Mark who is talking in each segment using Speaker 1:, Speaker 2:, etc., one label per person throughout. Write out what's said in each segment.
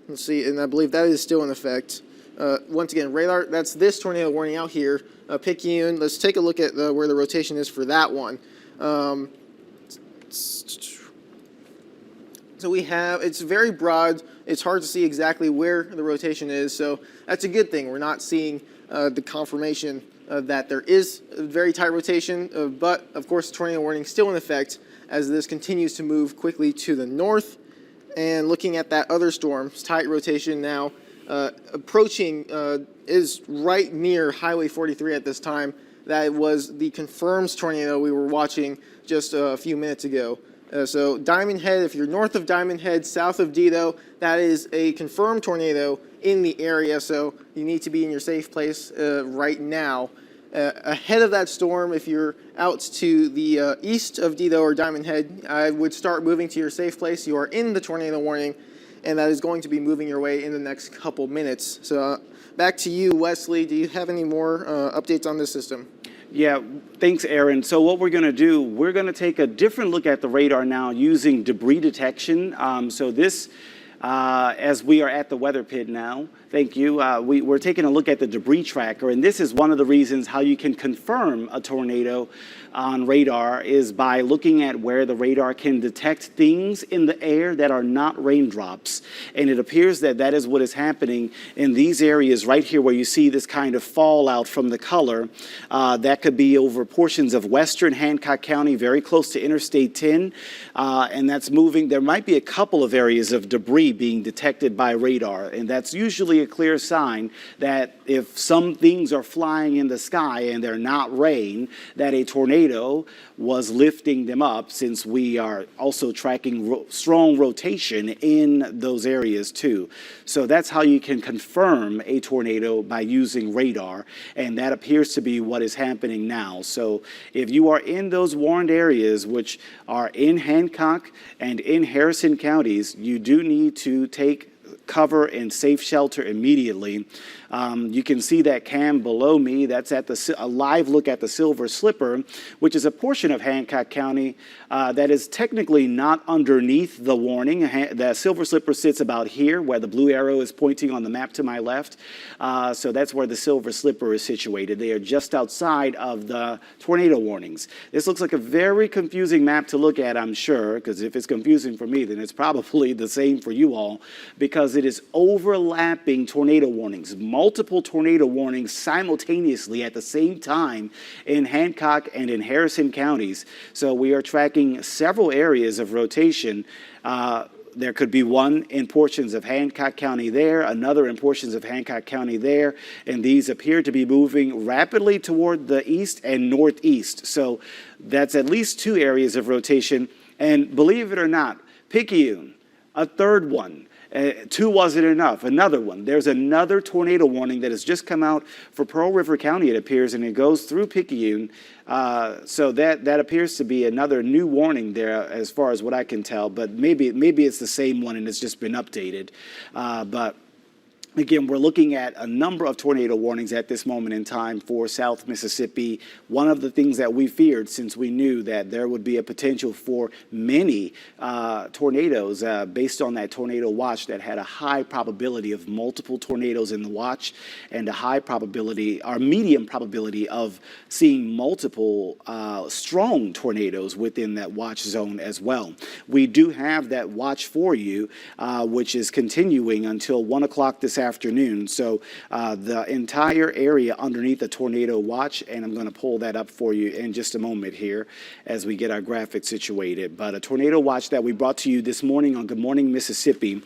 Speaker 1: Let's see, and I believe that is still in effect. Once again, radar, that's this tornado warning out here. Picayune, let's take a look at where the rotation is for that one. So we have, it's very broad. It's hard to see exactly where the rotation is, so that's a good thing. We're not seeing the confirmation that there is a very tight rotation, but of course, the tornado warning is still in effect as this continues to move quickly to the north. And looking at that other storm, tight rotation now, approaching, is right near Highway 43 at this time. That was the confirmed tornado we were watching just a few minutes ago. So Diamond Head, if you're north of Diamond Head, south of Dido, that is a confirmed tornado in the area, so you need to be in your safe place right now. Ahead of that storm, if you're out to the east of Dido or Diamond Head, I would start moving to your safe place. You are in the tornado warning, and that is going to be moving your way in the next couple minutes. So back to you, Wesley. Do you have any more updates on this system?
Speaker 2: Yeah, thanks, Aaron. So what we're going to do, we're going to take a different look at the radar now using debris detection. So this, as we are at the weather pit now, thank you, we're taking a look at the debris tracker, and this is one of the reasons how you can confirm a tornado on radar is by looking at where the radar can detect things in the air that are not raindrops. And it appears that that is what is happening in these areas right here where you see this kind of fallout from the color. That could be over portions of western Hancock County, very close to Interstate 10, and that's moving. There might be a couple of areas of debris being detected by radar, and that's usually a clear sign that if some things are flying in the sky and they're not rain, that a tornado was lifting them up, since we are also tracking strong rotation in those areas too. So that's how you can confirm a tornado, by using radar, and that appears to be what is happening now. So if you are in those warned areas, which are in Hancock and in Harrison counties, you do need to take cover and safe shelter immediately. You can see that cam below me. That's at a live look at the Silver Slipper, which is a portion of Hancock County that is technically not underneath the warning. The Silver Slipper sits about here, where the blue arrow is pointing on the map to my left. So that's where the Silver Slipper is situated. They are just outside of the tornado warnings. This looks like a very confusing map to look at, I'm sure, because if it's confusing for me, then it's probably the same for you all, because it is overlapping tornado warnings. Multiple tornado warnings simultaneously at the same time in Hancock and in Harrison counties. So we are tracking several areas of rotation. There could be one in portions of Hancock County there, another in portions of Hancock County there, and these appear to be moving rapidly toward the east and northeast. So that's at least two areas of rotation. And believe it or not, Picayune, a third one. Two wasn't enough. Another one. There's another tornado warning that has just come out for Pearl River County, it appears, and it goes through Picayune. So that appears to be another new warning there, as far as what I can tell. But maybe it's the same one and it's just been updated. But again, we're looking at a number of tornado warnings at this moment in time for South Mississippi. One of the things that we feared, since we knew that there would be a potential for many tornadoes based on that tornado watch that had a high probability of multiple tornadoes in the watch, and a high probability, or medium probability, of seeing multiple strong tornadoes within that watch zone as well. We do have that watch for you, which is continuing until 1 o'clock this afternoon. So the entire area underneath the tornado watch, and I'm going to pull that up for you in just a moment here as we get our graphic situated. But a tornado watch that we brought to you this morning on Good Morning Mississippi,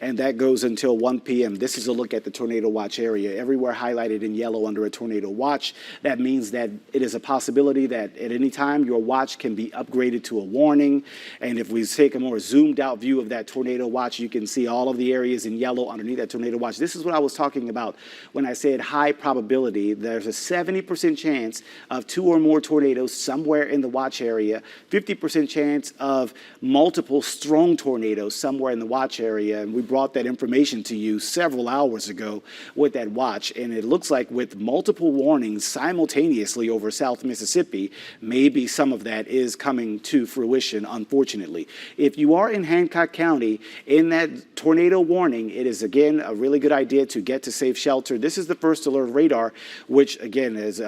Speaker 2: and that goes until 1 p.m. This is a look at the tornado watch area. Everywhere highlighted in yellow under a tornado watch. That means that it is a possibility that at any time your watch can be upgraded to a warning. And if we take a more zoomed out view of that tornado watch, you can see all of the areas in yellow underneath that tornado watch. This is what I was talking about when I said high probability. There's a 70% chance of 2 or more tornadoes somewhere in the watch area, 50% chance of multiple strong tornadoes somewhere in the watch area. And we brought that information to you several hours ago with that watch, and it looks like with multiple warnings simultaneously over South Mississippi, maybe some of that is coming to fruition, unfortunately. If you are in Hancock County in that tornado warning, it is, again, a really good idea to get to safe shelter. This is the first alert radar, which, again, is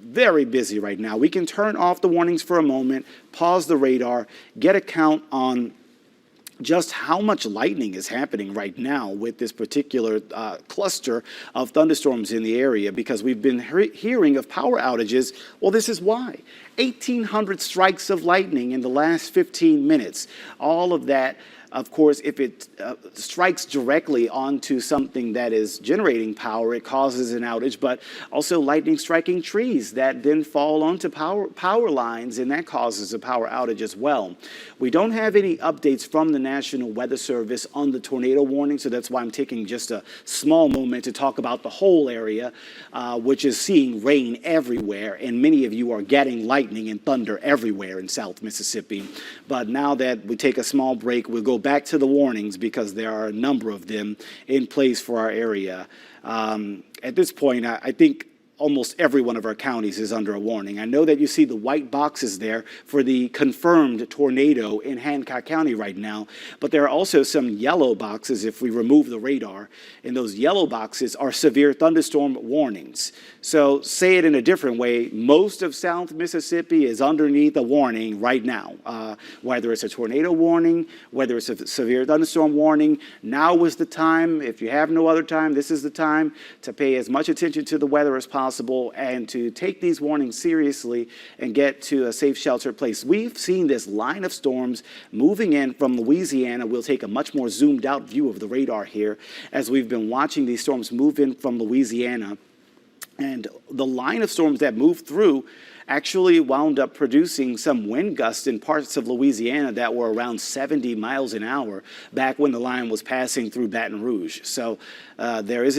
Speaker 2: very busy right now. We can turn off the warnings for a moment, pause the radar, get a count on just how much lightning is happening right now with this particular cluster of thunderstorms in the area, because we've been hearing of power outages. Well, this is why. 1,800 strikes of lightning in the last 15 minutes. All of that, of course, if it strikes directly onto something that is generating power, it causes an outage, but also lightning striking trees that then fall onto power lines, and that causes a power outage as well. We don't have any updates from the National Weather Service on the tornado warning, so that's why I'm taking just a small moment to talk about the whole area, which is seeing rain everywhere, and many of you are getting lightning and thunder everywhere in South Mississippi. But now that we take a small break, we'll go back to the warnings because there are a number of them in place for our area. At this point, I think almost every one of our counties is under a warning. I know that you see the white boxes there for the confirmed tornado in Hancock County right now, but there are also some yellow boxes if we remove the radar, and those yellow boxes are severe thunderstorm warnings. So say it in a different way, most of South Mississippi is underneath a warning right now, whether it's a tornado warning, whether it's a severe thunderstorm warning. Now is the time. If you have no other time, this is the time to pay as much attention to the weather as possible and to take these warnings seriously and get to a safe shelter place. We've seen this line of storms moving in from Louisiana. We'll take a much more zoomed out view of the radar here as we've been watching these storms move in from Louisiana. And the line of storms that moved through actually wound up producing some wind gusts in parts of Louisiana that were around 70 miles an hour back when the line was passing through Baton Rouge. So there is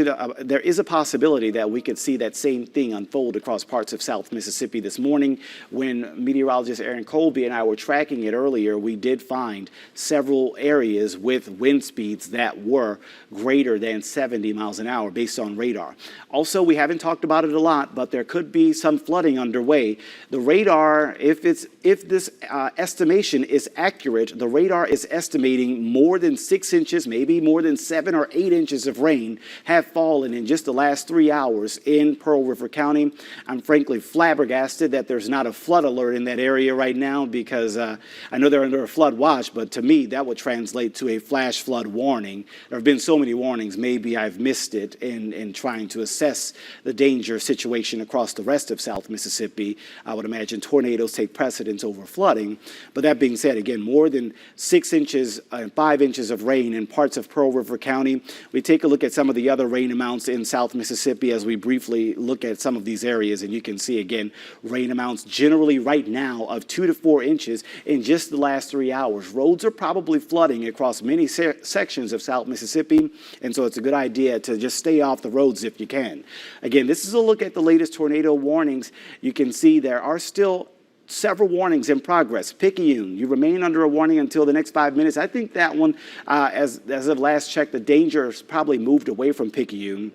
Speaker 2: a possibility that we could see that same thing unfold across parts of South Mississippi this morning. When meteorologist Aaron Colby and I were tracking it earlier, we did find several areas with wind speeds that were greater than 70 miles an hour based on radar. Also, we haven't talked about it a lot, but there could be some flooding underway. The radar, if this estimation is accurate, the radar is estimating more than 6 inches, maybe more than 7 or 8 inches of rain have fallen in just the last 3 hours in Pearl River County. I'm frankly flabbergasted that there's not a flood alert in that area right now, because I know they're under a flood watch, but to me that would translate to a flash flood warning. There have been so many warnings, maybe I've missed it in trying to assess the danger situation across the rest of South Mississippi. I would imagine tornadoes take precedence over flooding. But that being said, again, more than 6 inches and 5 inches of rain in parts of Pearl River County. We take a look at some of the other rain amounts in South Mississippi as we briefly look at some of these areas. And you can see, again, rain amounts generally right now of 2 to 4 inches in just the last 3 hours. Roads are probably flooding across many sections of South Mississippi. And so it's a good idea to just stay off the roads if you can. Again, this is a look at the latest tornado warnings. You can see there are still several warnings in progress. Picayune, you remain under a warning until the next 5 minutes. I think that one, as of last check, the danger has probably moved away from Picayune.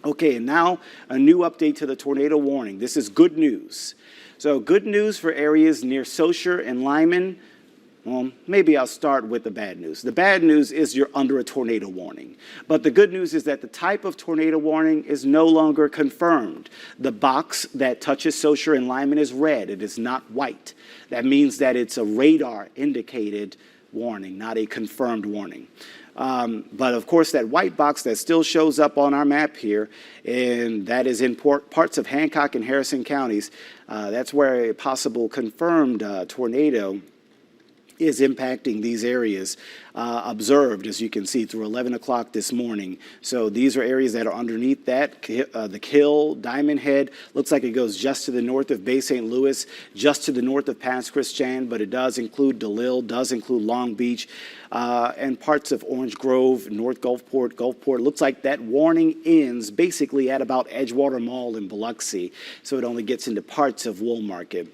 Speaker 2: Okay, and now a new update to the tornado warning. This is good news. So good news for areas near Saucier and Lyman. Well, maybe I'll start with the bad news. The bad news is you're under a tornado warning. But the good news is that the type of tornado warning is no longer confirmed. The box that touches Saucier and Lyman is red. It is not white. That means that it's a radar indicated warning, not a confirmed warning. But of course, that white box that still shows up on our map here, and that is in parts of Hancock and Harrison counties, that's where a possible confirmed tornado is impacting these areas, observed, as you can see, through 11 o'clock this morning. So these are areas that are underneath that, the Kill, Diamond Head. Looks like it goes just to the north of Bay St. Louis, just to the north of Pass Christian, but it does include DeLille, does include Long Beach, and parts of Orange Grove, North Gulfport. Looks like that warning ends basically at about Edgewater Mall in Biloxi, so it only gets into parts of Wool Market.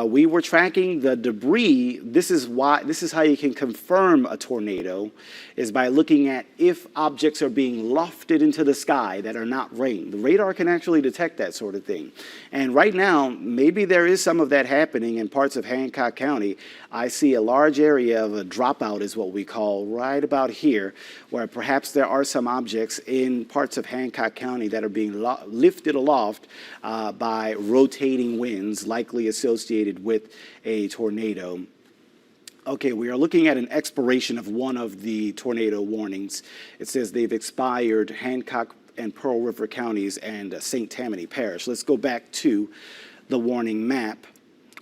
Speaker 2: We were tracking the debris. This is how you can confirm a tornado tornado is by looking at if objects are being lofted into the sky that are not rain. The radar can actually detect that sort of thing. And right now, maybe there is some of that happening in parts of Hancock County. I see a large area of a dropout is what we call right about here, where perhaps there are some objects in parts of Hancock County that are being lifted aloft by rotating winds, likely associated with a tornado. Okay, we are looking at an expiration of one of the tornado warnings. It says they've expired Hancock and Pearl River counties and St. Tammany Parish. Let's go back to the warning map,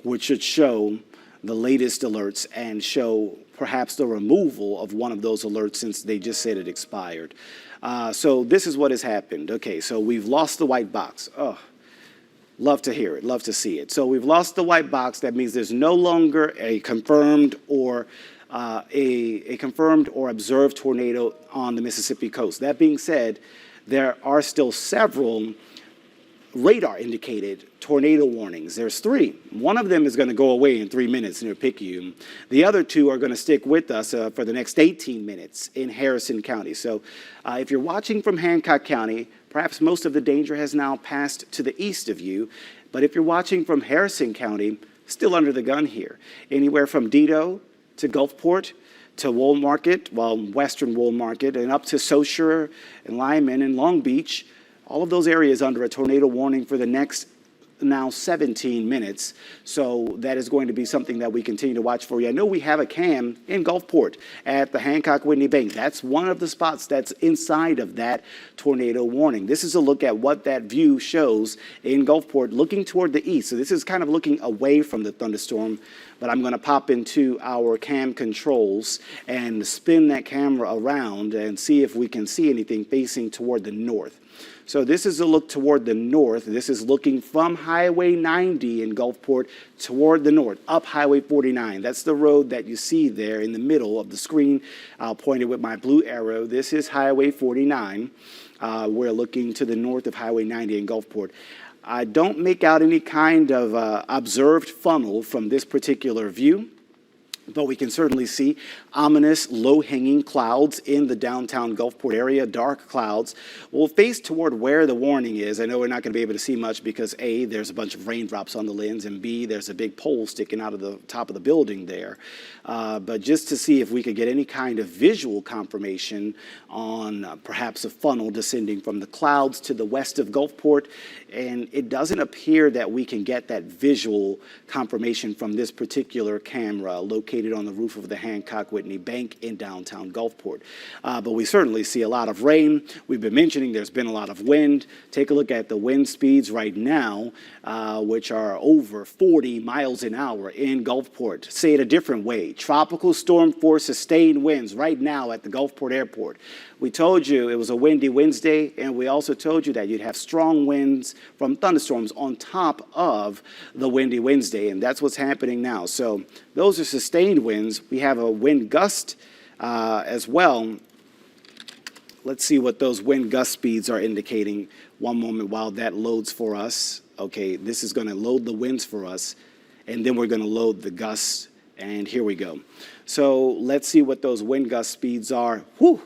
Speaker 2: which should show the latest alerts and show perhaps the removal of one of those alerts since they just said it expired. So this is what has happened. Okay, so we've lost the white box. Oh, love to hear it, love to see it. So we've lost the white box. That means there's no longer a confirmed or observed tornado on the Mississippi coast. That being said, there are still several radar-indicated tornado warnings. There's 3. One of them is going to go away in 3 minutes near Picayune. The other 2 are going to stick with us for the next 18 minutes in Harrison County. So if you're watching from Hancock County, perhaps most of the danger has now passed to the east of you. But if you're watching from Harrison County, still under the gun here. Anywhere from Dido to Gulfport to Wool Market, Western Wool Market, and up to Saussure and Lyman and Long Beach, all of those areas under a tornado warning for the next now 17 minutes. So that is going to be something that we continue to watch for you. I know we have a cam in Gulfport at the Hancock Whitney Bank. That's one of the spots that's inside of that tornado warning. This is a look at what that view shows in Gulfport looking toward the east. So this is kind of looking away from the thunderstorm, but I'm going to pop into our cam controls and spin that camera around and see if we can see anything facing toward the north. So this is a look toward the north. This is looking from Highway 90 in Gulfport toward the north, up Highway 49. That's the road that you see there in the middle of the screen. I'll point it with my blue arrow. This is Highway 49. We're looking to the north of Highway 90 in Gulfport. I don't make out any kind of observed funnel from this particular view, but we can certainly see ominous low-hanging clouds in the downtown Gulfport area, dark clouds. We'll face toward where the warning is. I know we're not going to be able to see much because A, there's a bunch of raindrops on the lens, and B, there's a big pole sticking out of the top of the building there. But just to see if we could get any kind of visual confirmation on perhaps a funnel descending from the clouds to the west of Gulfport, and it doesn't appear that we can get that visual confirmation from this particular camera located on the roof of the Hancock Whitney Bank in downtown Gulfport. But we certainly see a lot of rain. We've been mentioning there's been a lot of wind. Take a look at the wind speeds right now, which are over 40 miles an hour in Gulfport. Say it a different way. Tropical storm force sustained winds right now at the Gulfport Airport. We told you it was a windy Wednesday, and we also told you that you'd have strong winds from thunderstorms on top of the windy Wednesday, and that's what's happening now. So those are sustained winds. We have a wind gust as well. Let's see what those wind gust speeds are indicating. One moment while that loads for us. Okay, this is going to load the winds for us, and then we're going to load the gusts, and here we go. So let's see what those wind gust speeds are. Whew!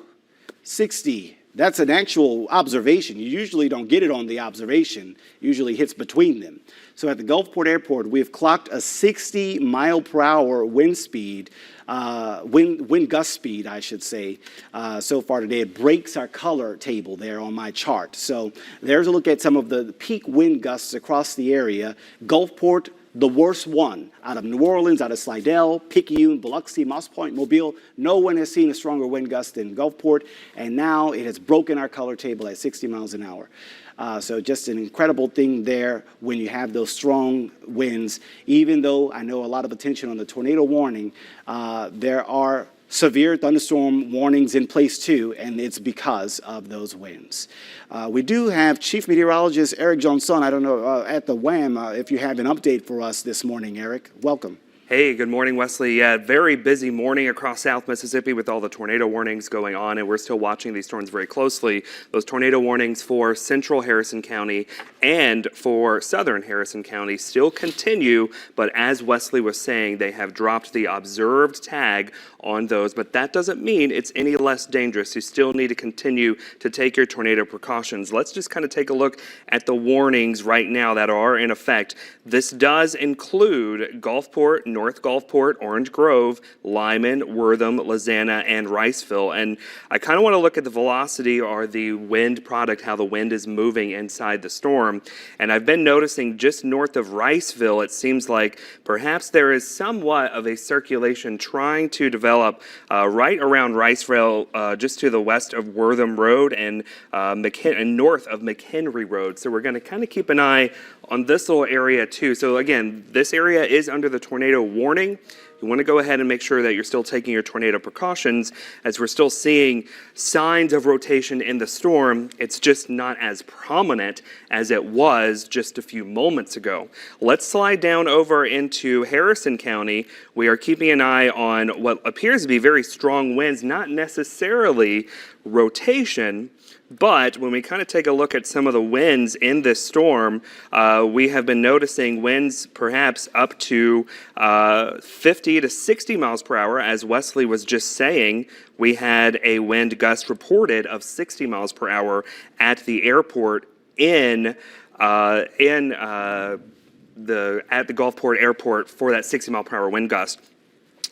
Speaker 2: 60. That's an actual observation. You usually don't get it on the observation. It usually hits between them. So at the Gulfport Airport, we've clocked a 60 mile per hour wind speed, wind gust speed, I should say, so far today. It breaks our color table there on my chart. So there's a look at some of the peak wind gusts across the area. Gulfport, the worst one out of New Orleans, out of Slidell, Picayune, Biloxi, Moss Point, Mobile. No one has seen a stronger wind gust than Gulfport, and now it has broken our color table at 60 miles an hour. So just an incredible thing there when you have those strong winds. Even though I know a lot of attention on the tornado warning, there are severe thunderstorm warnings in place too, and it's because of those winds. We do have Chief Meteorologist Eric Johnson, I don't know, at the WAM, if you have an update for us this morning, Eric. Welcome.
Speaker 3: Hey, good morning, Wesley. Yeah, very busy morning across South Mississippi with all the tornado warnings going on, and we're still watching these storms very closely. Those tornado warnings for central Harrison County and for southern Harrison County still continue, but as Wesley was saying, they have dropped the observed tag on those, but that doesn't mean it's any less dangerous. You still need to continue to take your tornado precautions. Let's just kind of take a look at the warnings right now that are in effect. This does include Gulfport, North Gulfport, Orange Grove, Lyman, Wortham, Lizana, and Riceville. And I kind of want to look at the velocity or the wind product, how the wind is moving inside the storm. And I've been noticing just north of Riceville, it seems like perhaps there is somewhat of a circulation trying to develop right around Riceville, just to the west of Wortham Road and north of McHenry Road. So we're going to kind of keep an eye on this little area too. So again, this area is under the tornado warning. You want to go ahead and make sure that you're still taking your tornado precautions as we're still seeing signs of rotation in the storm. It's just not as prominent as it was just a few moments ago. Let's slide down over into Harrison County. We are keeping an eye on what appears to be very strong winds, not necessarily rotation, but when we kind of take a look at some of the winds in this storm, we have been noticing winds perhaps up to 50 to 60 miles per hour. As Wesley was just saying, we had a wind gust reported of 60 miles per hour at the airport at the Gulfport airport for that 60 mile per hour wind gust.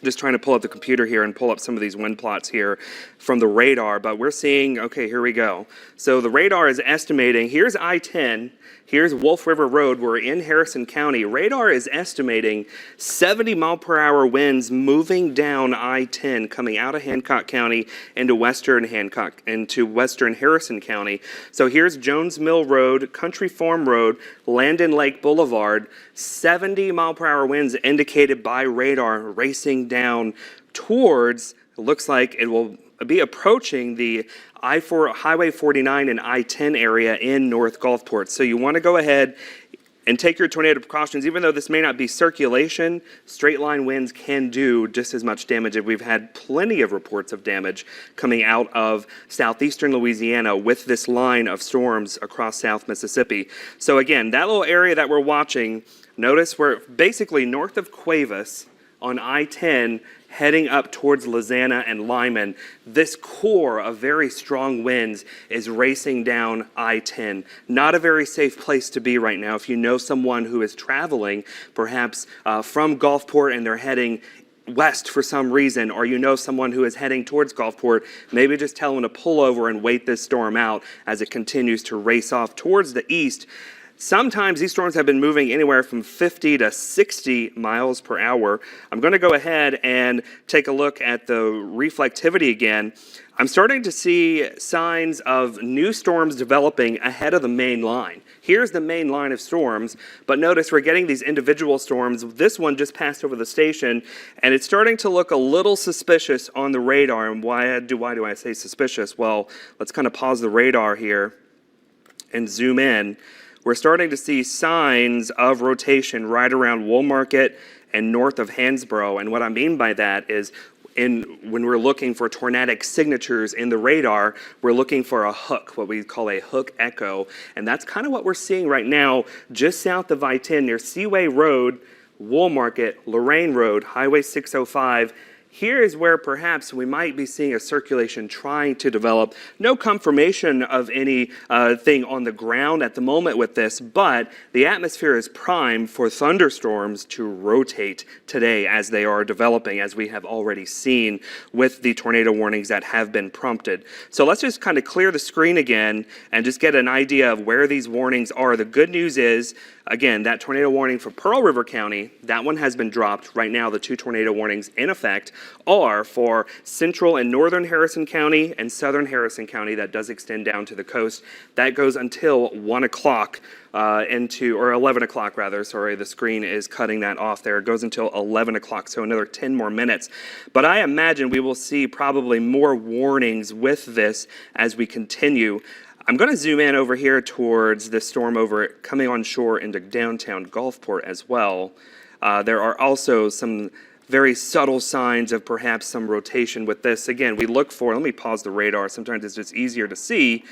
Speaker 3: Just trying to pull up the computer here and pull up some of these wind plots here from the radar, but we're seeing, okay, here we go. So the radar is estimating, here's I-10, here's Wolf River Road, we're in Harrison County. Radar is estimating 70 mile per hour winds moving down I-10, coming out of Hancock County into western Harrison County. So here's Jones Mill Road, Country Farm Road, Landon Lake Boulevard, 70 mile per hour winds indicated by radar racing down towards, it looks like it will be approaching the Highway 49 and I-10 area in North Gulfport. So you want to go ahead and take your tornado precautions. Even though this may not be circulation, straight line winds can do just as much damage. We've had plenty of reports of damage coming out of southeastern Louisiana with this line of storms across South Mississippi. So again, that little area that we're watching, notice we're basically north of Cuevas on I-10, heading up towards Lizana and Lyman. This core of very strong winds is racing down I-10. Not a very safe place to be right now. If you know someone who is traveling, perhaps from Gulfport and they're heading west for some reason, or you know someone who is heading towards Gulfport, maybe just tell them to pull over and wait this storm out as it continues to race off towards the east. Sometimes these storms have been moving anywhere from 50 to 60 miles per hour. I'm going to go ahead and take a look at the reflectivity again. I'm starting to see signs of new storms developing ahead of the main line. Here's the main line of storms, but notice we're getting these individual storms. This one just passed over the station, and it's starting to look a little suspicious on the radar. And why do I say suspicious? Well, let's kind of pause the radar here and zoom in. We're starting to see signs of rotation right around Woolmarket and north of Hansborough. And what I mean by that is when we're looking for tornadic signatures in the radar, we're looking for a hook, what we call a hook echo. And that's kind of what we're seeing right now just south of I-10 near Seaway Road, Woolmarket, Lorraine Road, Highway 605. Here is where perhaps we might be seeing a circulation trying to develop. No confirmation of any thing on the ground at the moment with this, but the atmosphere is primed for thunderstorms to rotate today as they are developing, as we have already seen with the tornado warnings that have been prompted. So let's just kind of clear the screen again and just get an idea of where these warnings are. The good news is, again, that tornado warning for Pearl River County, that one has been dropped. Right now, the two tornado warnings in effect are for central and northern Harrison County and southern Harrison County. That does extend down to the coast. That goes until 1 o'clock or 11 o'clock rather. Sorry, the screen is cutting that off there. It goes until 11 o'clock, so another 10 more minutes. But I imagine we will see probably more warnings with this as we continue. I'm going to zoom in over here towards the storm coming on shore into downtown Gulfport as well. There are also some very subtle signs of perhaps some rotation with this. Again, we look for, let me pause the radar. Sometimes it's just easier to see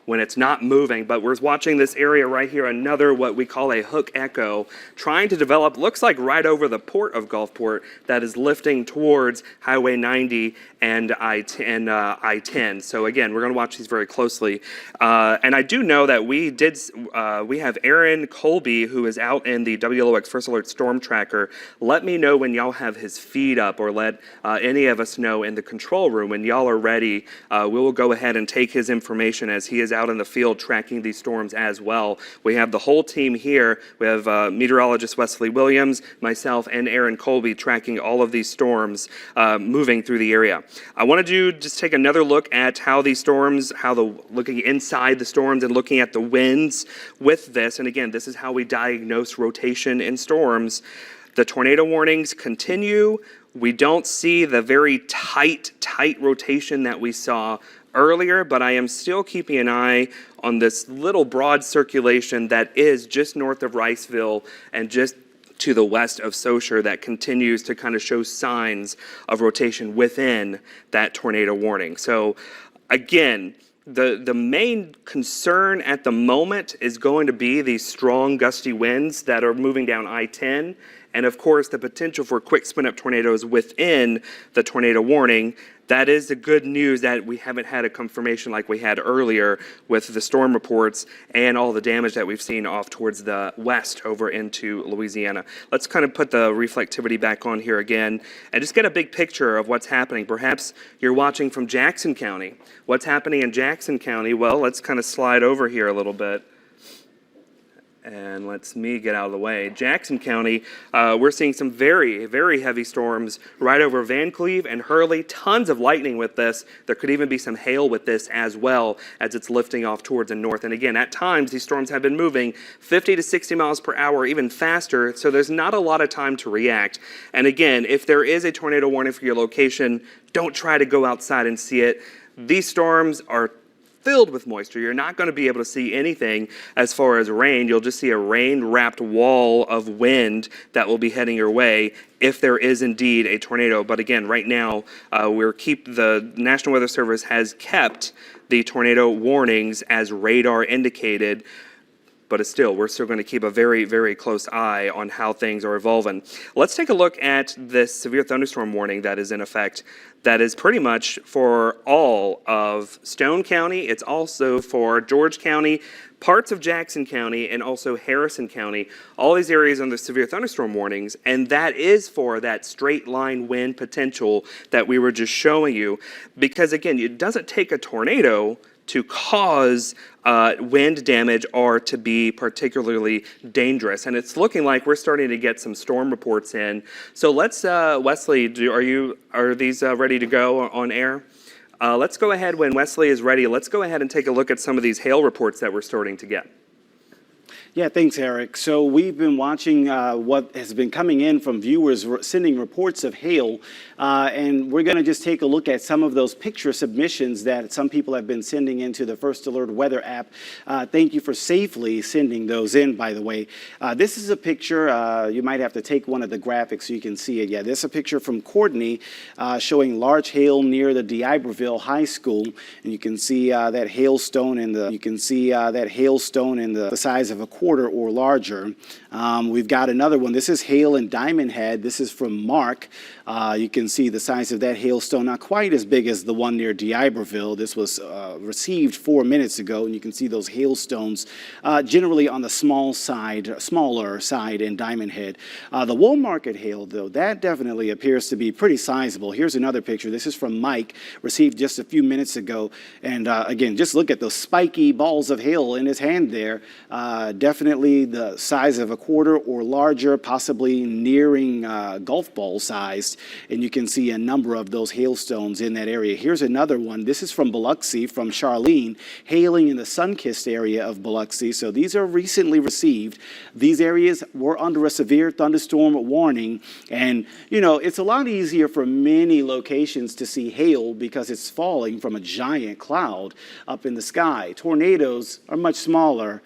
Speaker 3: when it's not moving, but we're watching this area right here, another what we call a hook echo, trying to develop, looks like right over the port of Gulfport, that is lifting towards Highway 90 and I-10. So again, we're going to watch these very closely. And I do know that we have Aaron Colby, who is out in the WLOX First Alert Storm Tracker. Let me know when y'all have his feed up, or let any of us know in the control room when y'all are ready. We will go ahead and take his information as he is out in the field tracking these storms as well. We have the whole team here. We have meteorologist Wesley Williams, myself, and Aaron Colby tracking all of these storms moving through the area. I wanted to just take another look at how these storms, looking inside the storms and looking at the winds with this. And again, this is how we diagnose rotation in storms. The tornado warnings continue. We don't see the very tight rotation that we saw earlier, but I am still keeping an eye on this little broad circulation that is just north of Riceville and just to the west of Saussure that continues to kind of show signs of rotation within that tornado warning. So again, the main concern at the moment is going to be these strong gusty winds that are moving down I-10, and of course the potential for quick spin-up tornadoes within the tornado warning. That is the good news, that we haven't had a confirmation like we had earlier with the storm reports and all the damage that we've seen off towards the west over into Louisiana. Let's kind of put the reflectivity back on here again and just get a big picture of what's happening. Perhaps you're watching from Jackson County. What's happening in Jackson County? Well, let's kind of slide over here a little bit. And let's me get out of the way. Jackson County, we're seeing some very, very heavy storms right over Van Cleve and Hurley. Tons of lightning with this. There could even be some hail with this as well as it's lifting off towards the north. And again, at times, these storms have been moving 50 to 60 miles per hour, even faster. So there's not a lot of time to react. And again, if there is a tornado warning for your location, don't try to go outside and see it. These storms are filled with moisture. You're not going to be able to see anything as far as rain. You'll just see a rain-wrapped wall of wind that will be heading your way if there is indeed a tornado. But again, right now, the National Weather Service has kept the tornado warnings as radar indicated. But we're still going to keep a very, very close eye on how things are evolving. Let's take a look at this severe thunderstorm warning that is in effect. That is pretty much for all of Stone County. It's also for George County, parts of Jackson County, and also Harrison County. All these areas under severe thunderstorm warnings, and that is for that straight line wind potential that we were just showing you. Because again, it doesn't take a tornado to cause wind damage or to be particularly dangerous. And it's looking like we're starting to get some storm reports in. So let's, Wesley, are these ready to go on air? Let's go ahead when Wesley is ready. Let's go ahead and take a look at some of these hail reports that we're starting to get.
Speaker 2: Yeah, thanks, Eric. So we've been watching what has been coming in from viewers sending reports of hail, and we're going to just take a look at some of those picture submissions that some people have been sending into the First Alert Weather app. Thank you for safely sending those in, by the way. This is a picture. You might have to take one of the graphics so you can see it. Yeah, this is a picture from Courtney showing large hail near the D'Iberville High School, and you can see that hailstone in the size of a quarter or larger. We've got another one. This is hail in Diamond Head. This is from Mark. You can see the size of that hailstone, not quite as big as the one near D'Iberville. This was received 4 minutes ago, and you can see those hailstones generally on the smaller side in Diamond Head. The Wool Market hail, though, that definitely appears to be pretty sizable. Here's another picture. This is from Mike, received just a few minutes ago. And again, just look at those spiky balls of hail in his hand there. Definitely the size of a quarter or larger, possibly nearing golf ball sized. And you can see a number of those hailstones in that area. Here's another one. This is from Biloxi, from Charlene, hailing in the sun-kissed area of Biloxi. So these are recently received. These areas were under a severe thunderstorm warning. And, you know, it's a lot easier for many locations to see hail because it's falling from a giant cloud up in the sky. Tornadoes are much smaller.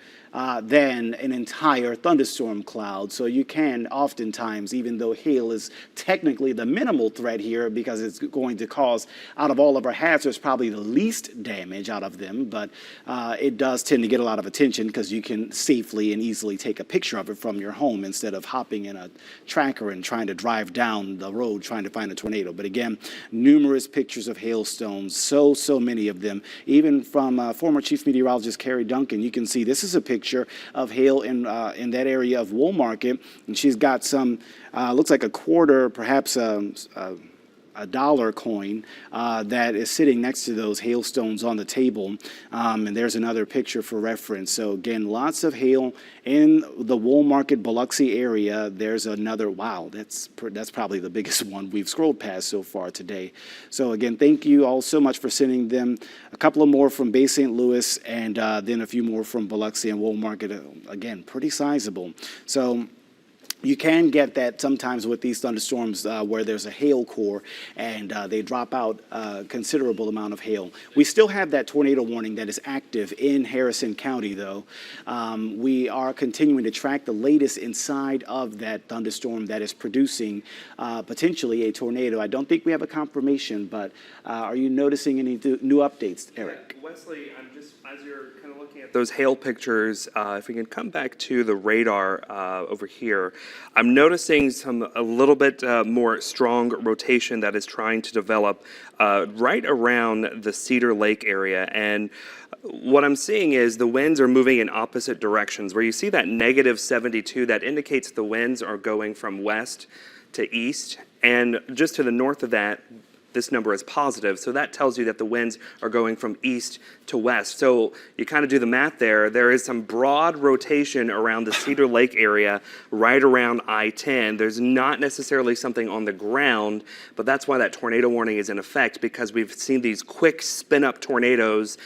Speaker 2: than an entire thunderstorm cloud. So you can oftentimes, even though hail is technically the minimal threat here because it's going to cause, out of all of our hazards, probably the least damage out of them, but it does tend to get a lot of attention because you can safely and easily take a picture of it from your home instead of hopping in a tracker and trying to drive down the road trying to find a tornado. But again, numerous pictures of hailstones, so many of them. Even from former Chief Meteorologist Carrie Duncan, you can see this is a picture of hail in that area of Wool Market, and she's got some, looks like a quarter, perhaps a dollar coin that is sitting next to those hailstones on the table. And there's another picture for reference. So again, lots of hail in the Wool Market, Biloxi area. There's another, wow, that's probably the biggest one we've scrolled past so far today. So again, thank you all so much for sending them. A couple of more from Bay St. Louis, and then a few more from Biloxi and Wool Market. Again, pretty sizable. So you can get that sometimes with these thunderstorms where there's a hail core and they drop out a considerable amount of hail. We still have that tornado warning that is active in Harrison County, though. We are continuing to track the latest inside of that thunderstorm that is producing potentially a tornado. I don't think we have a confirmation, but are you noticing any new updates, Eric?
Speaker 3: Yeah, Wesley, I'm just, as you're kind of looking at those hail pictures, if we can come back to the radar over here, I'm noticing a little bit more strong rotation that is trying to develop right around the Cedar Lake area. And what I'm seeing is the winds are moving in opposite directions. Where you see that negative 72, that indicates the winds are going from west to east. And just to the north of that, this number is positive. So that tells you that the winds are going from east to west. So you kind of do the math there. There is some broad rotation around the Cedar Lake area, right around I-10. There's not necessarily something on the ground, but that's why that tornado warning is in effect, because we've seen these quick spin-up tornadoes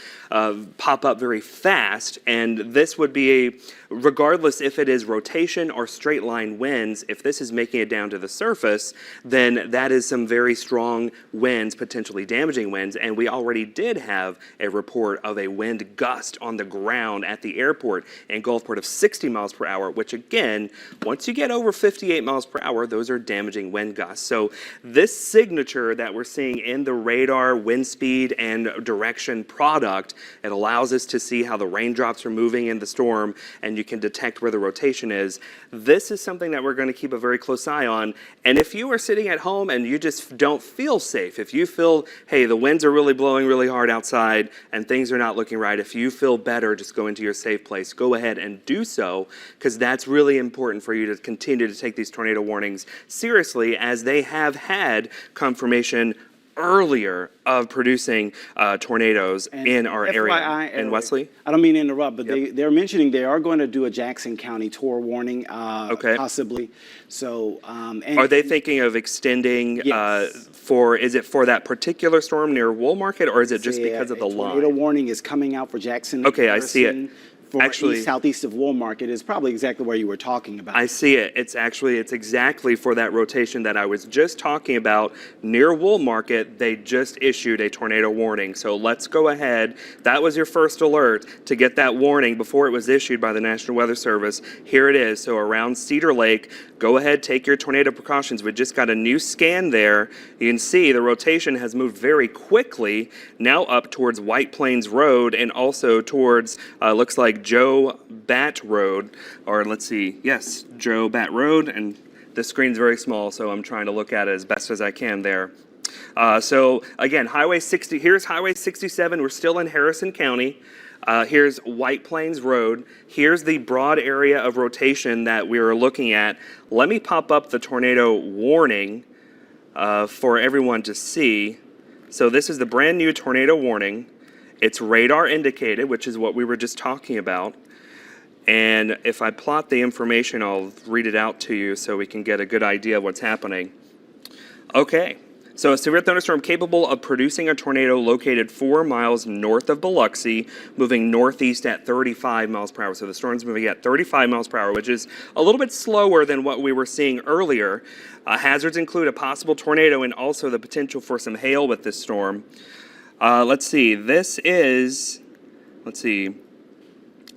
Speaker 3: pop up very fast. And this would be regardless if it is rotation or straight line winds, if this is making it down to the surface, then that is some very strong winds, potentially damaging winds. And we already did have a report of a wind gust on the ground at the airport in Gulfport of 60 miles per hour, which again, once you get over 58 miles per hour, those are damaging wind gusts. So this signature that we're seeing in the radar wind speed and direction product, it allows us to see how the raindrops are moving in the storm, and you can detect where the rotation is. This is something that we're going to keep a very close eye on. And if you are sitting at home and you just don't feel safe, if you feel, hey, the winds are really blowing really hard outside and things are not looking right, if you feel better just go into your safe place, go ahead and do so, because that's really important for you to continue to take these tornado warnings seriously, as they have had confirmation earlier of producing tornadoes in our area. And Wesley?
Speaker 2: I don't mean to interrupt, but they're mentioning they are going to do a Jackson County tour warning, possibly. So,
Speaker 3: are they thinking of extending is it for that particular storm near Wool Market, or is it just because of the line?
Speaker 2: Tornado warning is coming out for Jackson.
Speaker 3: Okay, I see it.
Speaker 2: For actually, southeast of Wool Market is probably exactly where you were talking about.
Speaker 3: I see it. It's exactly for that rotation that I was just talking about near Wool Market. They just issued a tornado warning. So let's go ahead. That was your first alert to get that warning before it was issued by the National Weather Service. Here it is. So around Cedar Lake, go ahead, take your tornado precautions. We just got a new scan there. You can see the rotation has moved very quickly, now up towards White Plains Road and also towards, looks like Joe Bat Road, or let's see, yes, Joe Bat Road, and the screen's very small, so I'm trying to look at it as best as I can there. So again, Highway 60, here's Highway 67, we're still in Harrison County. Here's White Plains Road. Here's the broad area of rotation that we are looking at. Let me pop up the tornado warning for everyone to see. So this is the brand new tornado warning. It's radar indicated, which is what we were just talking about. And if I plot the information, I'll read it out to you so we can get a good idea of what's happening. Okay, so a severe thunderstorm capable of producing a tornado located 4 miles north of Biloxi, moving northeast at 35 miles per hour. So the storm's moving at 35 miles per hour, which is a little bit slower than what we were seeing earlier. Hazards include a possible tornado and also the potential for some hail with this storm. Let's see, this is,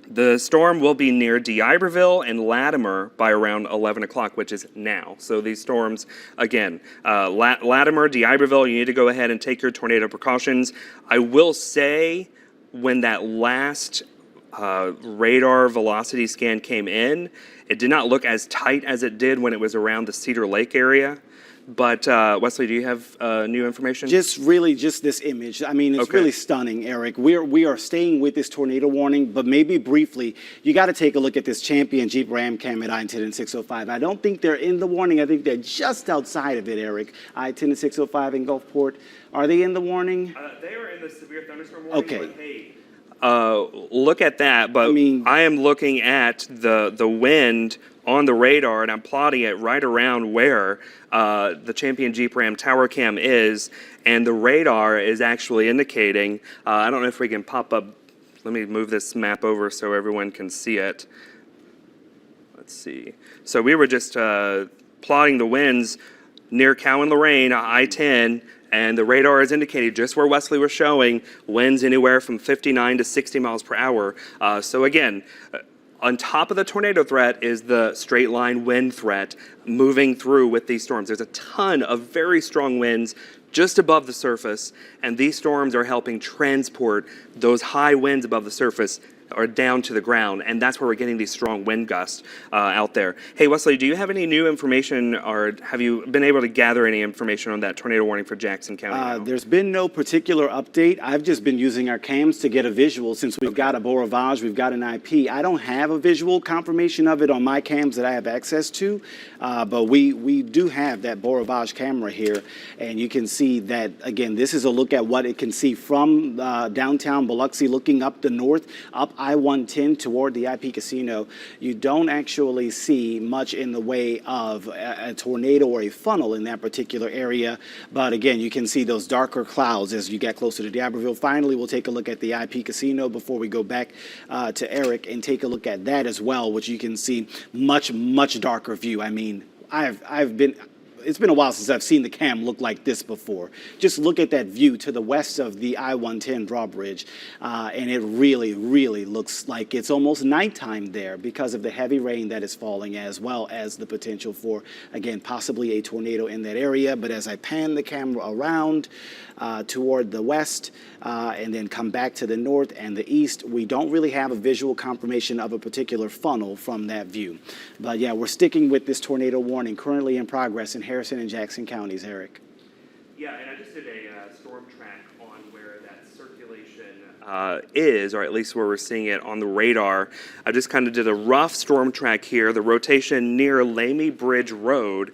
Speaker 3: The storm will be near D'Iberville and Latimer by around 11 o'clock, which is now. So these storms, again, Latimer, D'Iberville, you need to go ahead and take your tornado precautions. I will say when that last radar velocity scan came in, it did not look as tight as it did when it was around the Cedar Lake area. But Wesley, do you have new information?
Speaker 2: Just this image. I mean, it's
Speaker 3: Okay.
Speaker 2: really stunning, Eric. We are staying with this tornado warning, but maybe briefly, you got to take a look at this Champion Jeep Ram Cam at I-10 and 605. I don't think they're in the warning. I think they're just outside of it, Eric. I-10 and 605 in Gulfport. Are they in the warning?
Speaker 3: They are in the severe thunderstorm warning.
Speaker 2: Okay.
Speaker 3: But hey, look at that. But
Speaker 2: I mean,
Speaker 3: I am looking at the wind on the radar, and I'm plotting it right around where the Champion Jeep Ram Tower Cam is, and the radar is actually indicating, I don't know if we can pop up, let me move this map over so everyone can see it. Let's see. So we were just plotting the winds near Cowan-Lorraine, I-10, and the radar is indicating just where Wesley was showing winds anywhere from 59 to 60 miles per hour. So again, on top of the tornado threat is the straight line wind threat moving through with these storms. There's a ton of very strong winds just above the surface, and these storms are helping transport those high winds above the surface or down to the ground, and that's where we're getting these strong wind gusts out there. Hey, Wesley, do you have any new information, or have you been able to gather any information on that tornado warning for Jackson County now?
Speaker 2: There's been no particular update. I've just been using our cams to get a visual since we've got a Beau Rivage, we've got an IP. I don't have a visual confirmation of it on my cams that I have access to, but we do have that Beau Rivage camera here, and you can see that, again, this is a look at what it can see from downtown Biloxi looking up the north, up I-110 toward the IP Casino. You don't actually see much in the way of a tornado or a funnel in that particular area. But again, you can see those darker clouds as you get closer to D'Iberville. Finally, we'll take a look at the IP Casino before we go back to Eric and take a look at that as well, which you can see much darker view. I mean, it's been a while since I've seen the cam look like this before. Just look at that view to the west of the I-110 drawbridge, and it really looks like it's almost nighttime there because of the heavy rain that is falling, as well as the potential for, again, possibly a tornado in that area. But as I pan the camera around toward the west and then come back to the north and the east, we don't really have a visual confirmation of a particular funnel from that view. But yeah, we're sticking with this tornado warning currently in progress in Harrison and Jackson counties, Eric.
Speaker 3: Yeah, and I just did a storm track on where that circulation is, or at least where we're seeing it on the radar. I just kind of did a rough storm track here. The rotation near Lamy Bridge Road,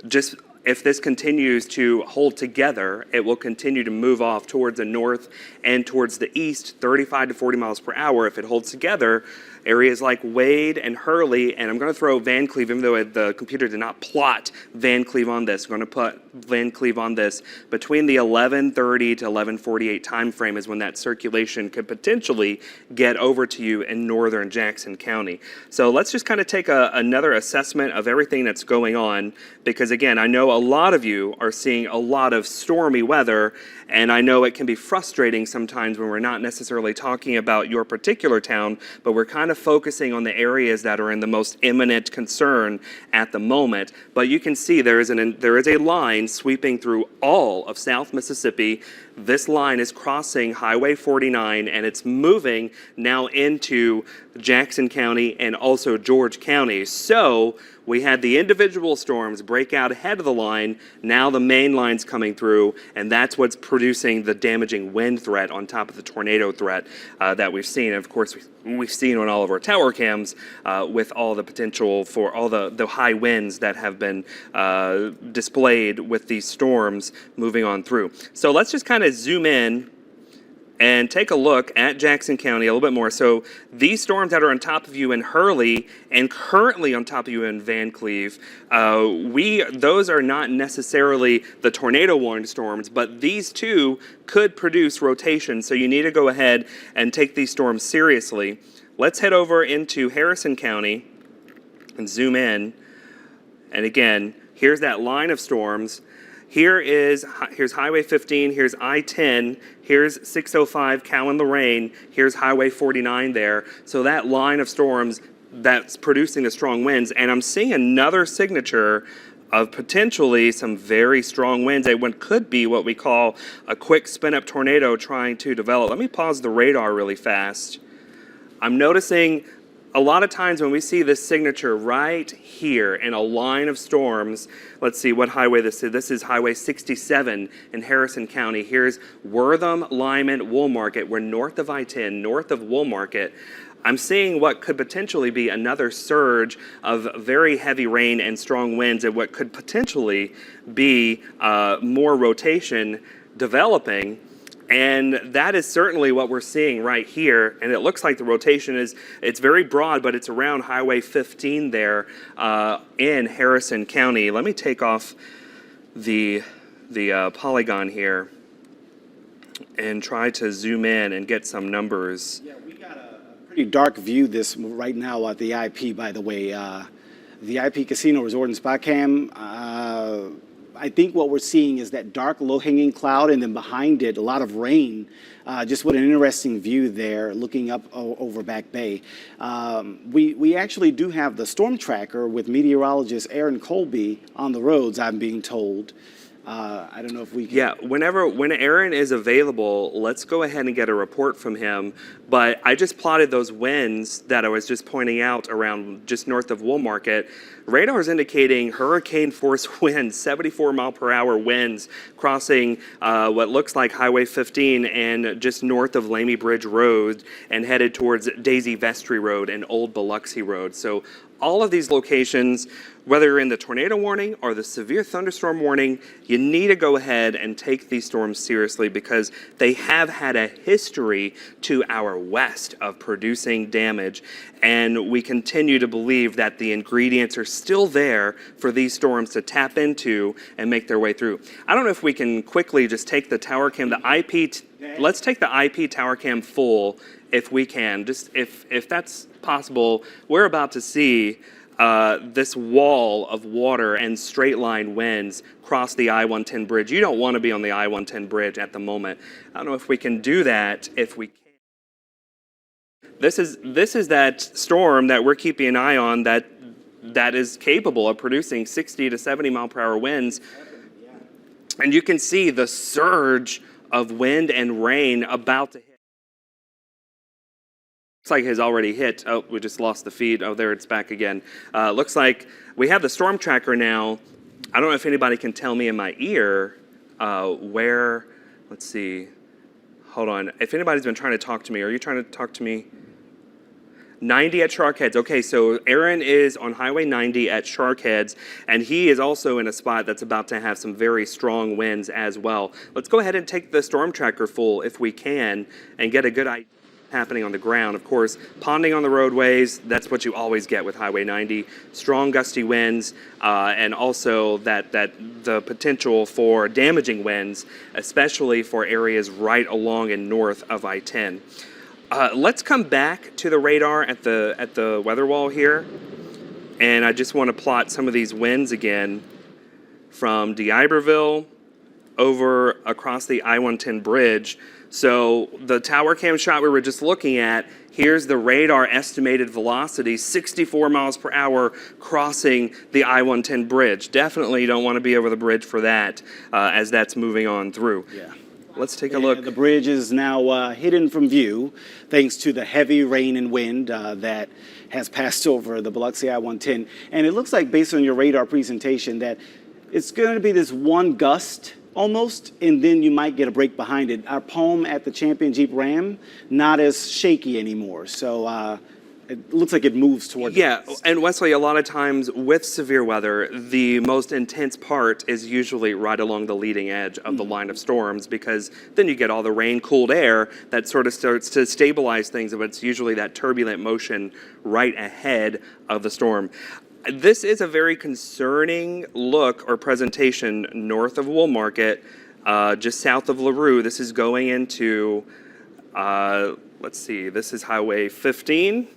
Speaker 3: just if this continues to hold together, it will continue to move off towards the north and towards the east, 35 to 40 miles per hour. If it holds together, areas like Wade and Hurley, and I'm going to throw Van Cleve, even though the computer did not plot Van Cleve on this. I'm going to put Van Cleve on this. Between the 11:30 to 11:48 time frame is when that circulation could potentially get over to you in northern Jackson County. So let's just kind of take another assessment of everything that's going on, because again, I know a lot of you are seeing a lot of stormy weather, and I know it can be frustrating sometimes when we're not necessarily talking about your particular town, but we're kind of focusing on the areas that are in the most imminent concern at the moment. But you can see there is a line sweeping through all of South Mississippi. This line is crossing Highway 49, and it's moving now into Jackson County and also George County. So we had the individual storms break out ahead of the line. Now the main line's coming through, and that's what's producing the damaging wind threat on top of the tornado threat that we've seen. And of course, we've seen on all of our tower cams with all the potential for all the high winds that have been displayed with these storms moving on through. So let's just kind of zoom in and take a look at Jackson County a little bit more. So these storms that are on top of you in Hurley and currently on top of you in Van Cleve, those are not necessarily the tornado warning storms, but these two could produce rotation. So you need to go ahead and take these storms seriously. Let's head over into Harrison County and zoom in. And again, here's that line of storms. here's Highway 15, here's I-10, here's 605 Cowan-Lorraine, here's Highway 49 there. So that line of storms that's producing the strong winds, and I'm seeing another signature of potentially some very strong winds. It could be what we call a quick spin-up tornado trying to develop. Let me pause the radar really fast. I'm noticing a lot of times when we see this signature right here in a line of storms, let's see what highway this is. This is Highway 67 in Harrison County. Here's Wortham, Lyman, Woolmarket. We're north of I-10, north of Woolmarket. I'm seeing what could potentially be another surge of very heavy rain and strong winds, and what could potentially be more rotation developing. And that is certainly what we're seeing right here. And it looks like the rotation it's very broad, but it's around Highway 15 there in Harrison County. Let me take off the polygon here and try to zoom in and get some numbers.
Speaker 2: Yeah, we got a pretty dark view this right now at the IP, by the way. The IP Casino Resort and Spa Cam, I think what we're seeing is that dark low-hanging cloud, and then behind it, a lot of rain. Just what an interesting view there, looking up over Back Bay. We actually do have the storm tracker with meteorologist Aaron Colby on the roads, I'm being told. I don't know if we can...
Speaker 3: Yeah, when Aaron is available, let's go ahead and get a report from him. But I just plotted those winds that I was just pointing out around just north of Woolmarket. Radar is indicating hurricane force winds, 74 mile per hour winds crossing what looks like Highway 15 and just north of Lamy Bridge Road and headed towards Daisy Vestry Road and Old Biloxi Road. So all of these locations, whether you're in the tornado warning or the severe thunderstorm warning, you need to go ahead and take these storms seriously because they have had a history to our west of producing damage. And we continue to believe that the ingredients are still there for these storms to tap into and make their way through. I don't know if we can quickly just take the tower cam, let's take the IP tower cam full if we can. Just if that's possible, we're about to see this wall of water and straight line winds cross the I-110 bridge. You don't want to be on the I-110 bridge at the moment. I don't know if we can do that if we can. This is that storm that we're keeping an eye on that is capable of producing 60 to 70 mile per hour winds. And you can see the surge of wind and rain about to hit. Looks like it has already hit. Oh, we just lost the feed. Oh, there it's back again. Looks like we have the storm tracker now. I don't know if anybody can tell me in my ear where, let's see. Hold on. If anybody's been trying to talk to me, are you trying to talk to me? 90 at Shark Heads. Okay, so Aaron is on Highway 90 at Shark Heads, and he is also in a spot that's about to have some very strong winds as well. Let's go ahead and take the storm tracker full if we can and get a good idea happening on the ground. Of course, ponding on the roadways, that's what you always get with Highway 90. Strong gusty winds, and also that the potential for damaging winds, especially for areas right along and north of I-10. Let's come back to the radar at the weather wall here, and I just want to plot some of these winds again from DeIberville over across the I-110 bridge. So the tower cam shot we were just looking at, here's the radar estimated velocity, 64 miles per hour crossing the I-110 bridge. Definitely don't want to be over the bridge for that as that's moving on through.
Speaker 2: Yeah.
Speaker 3: Let's take a look.
Speaker 2: The bridge is now hidden from view thanks to the heavy rain and wind that has passed over the Biloxi I-110. And it looks like, based on your radar presentation, that it's going to be this one gust almost, and then you might get a break behind it. Our Palm at the Champion Jeep Ram, not as shaky anymore. So it looks like it moves toward
Speaker 3: Yeah, and Wesley, a lot of times with severe weather, the most intense part is usually right along the leading edge of the line of storms, because then you get all the rain-cooled air that sort of starts to stabilize things, but it's usually that turbulent motion right ahead of the storm. This is a very concerning look or presentation north of Woolmarket, just south of LaRue. This is going into, let's see, this is Highway 15.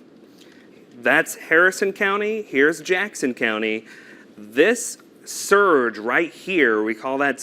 Speaker 3: That's Harrison County. Here's Jackson County. This surge right here. We call that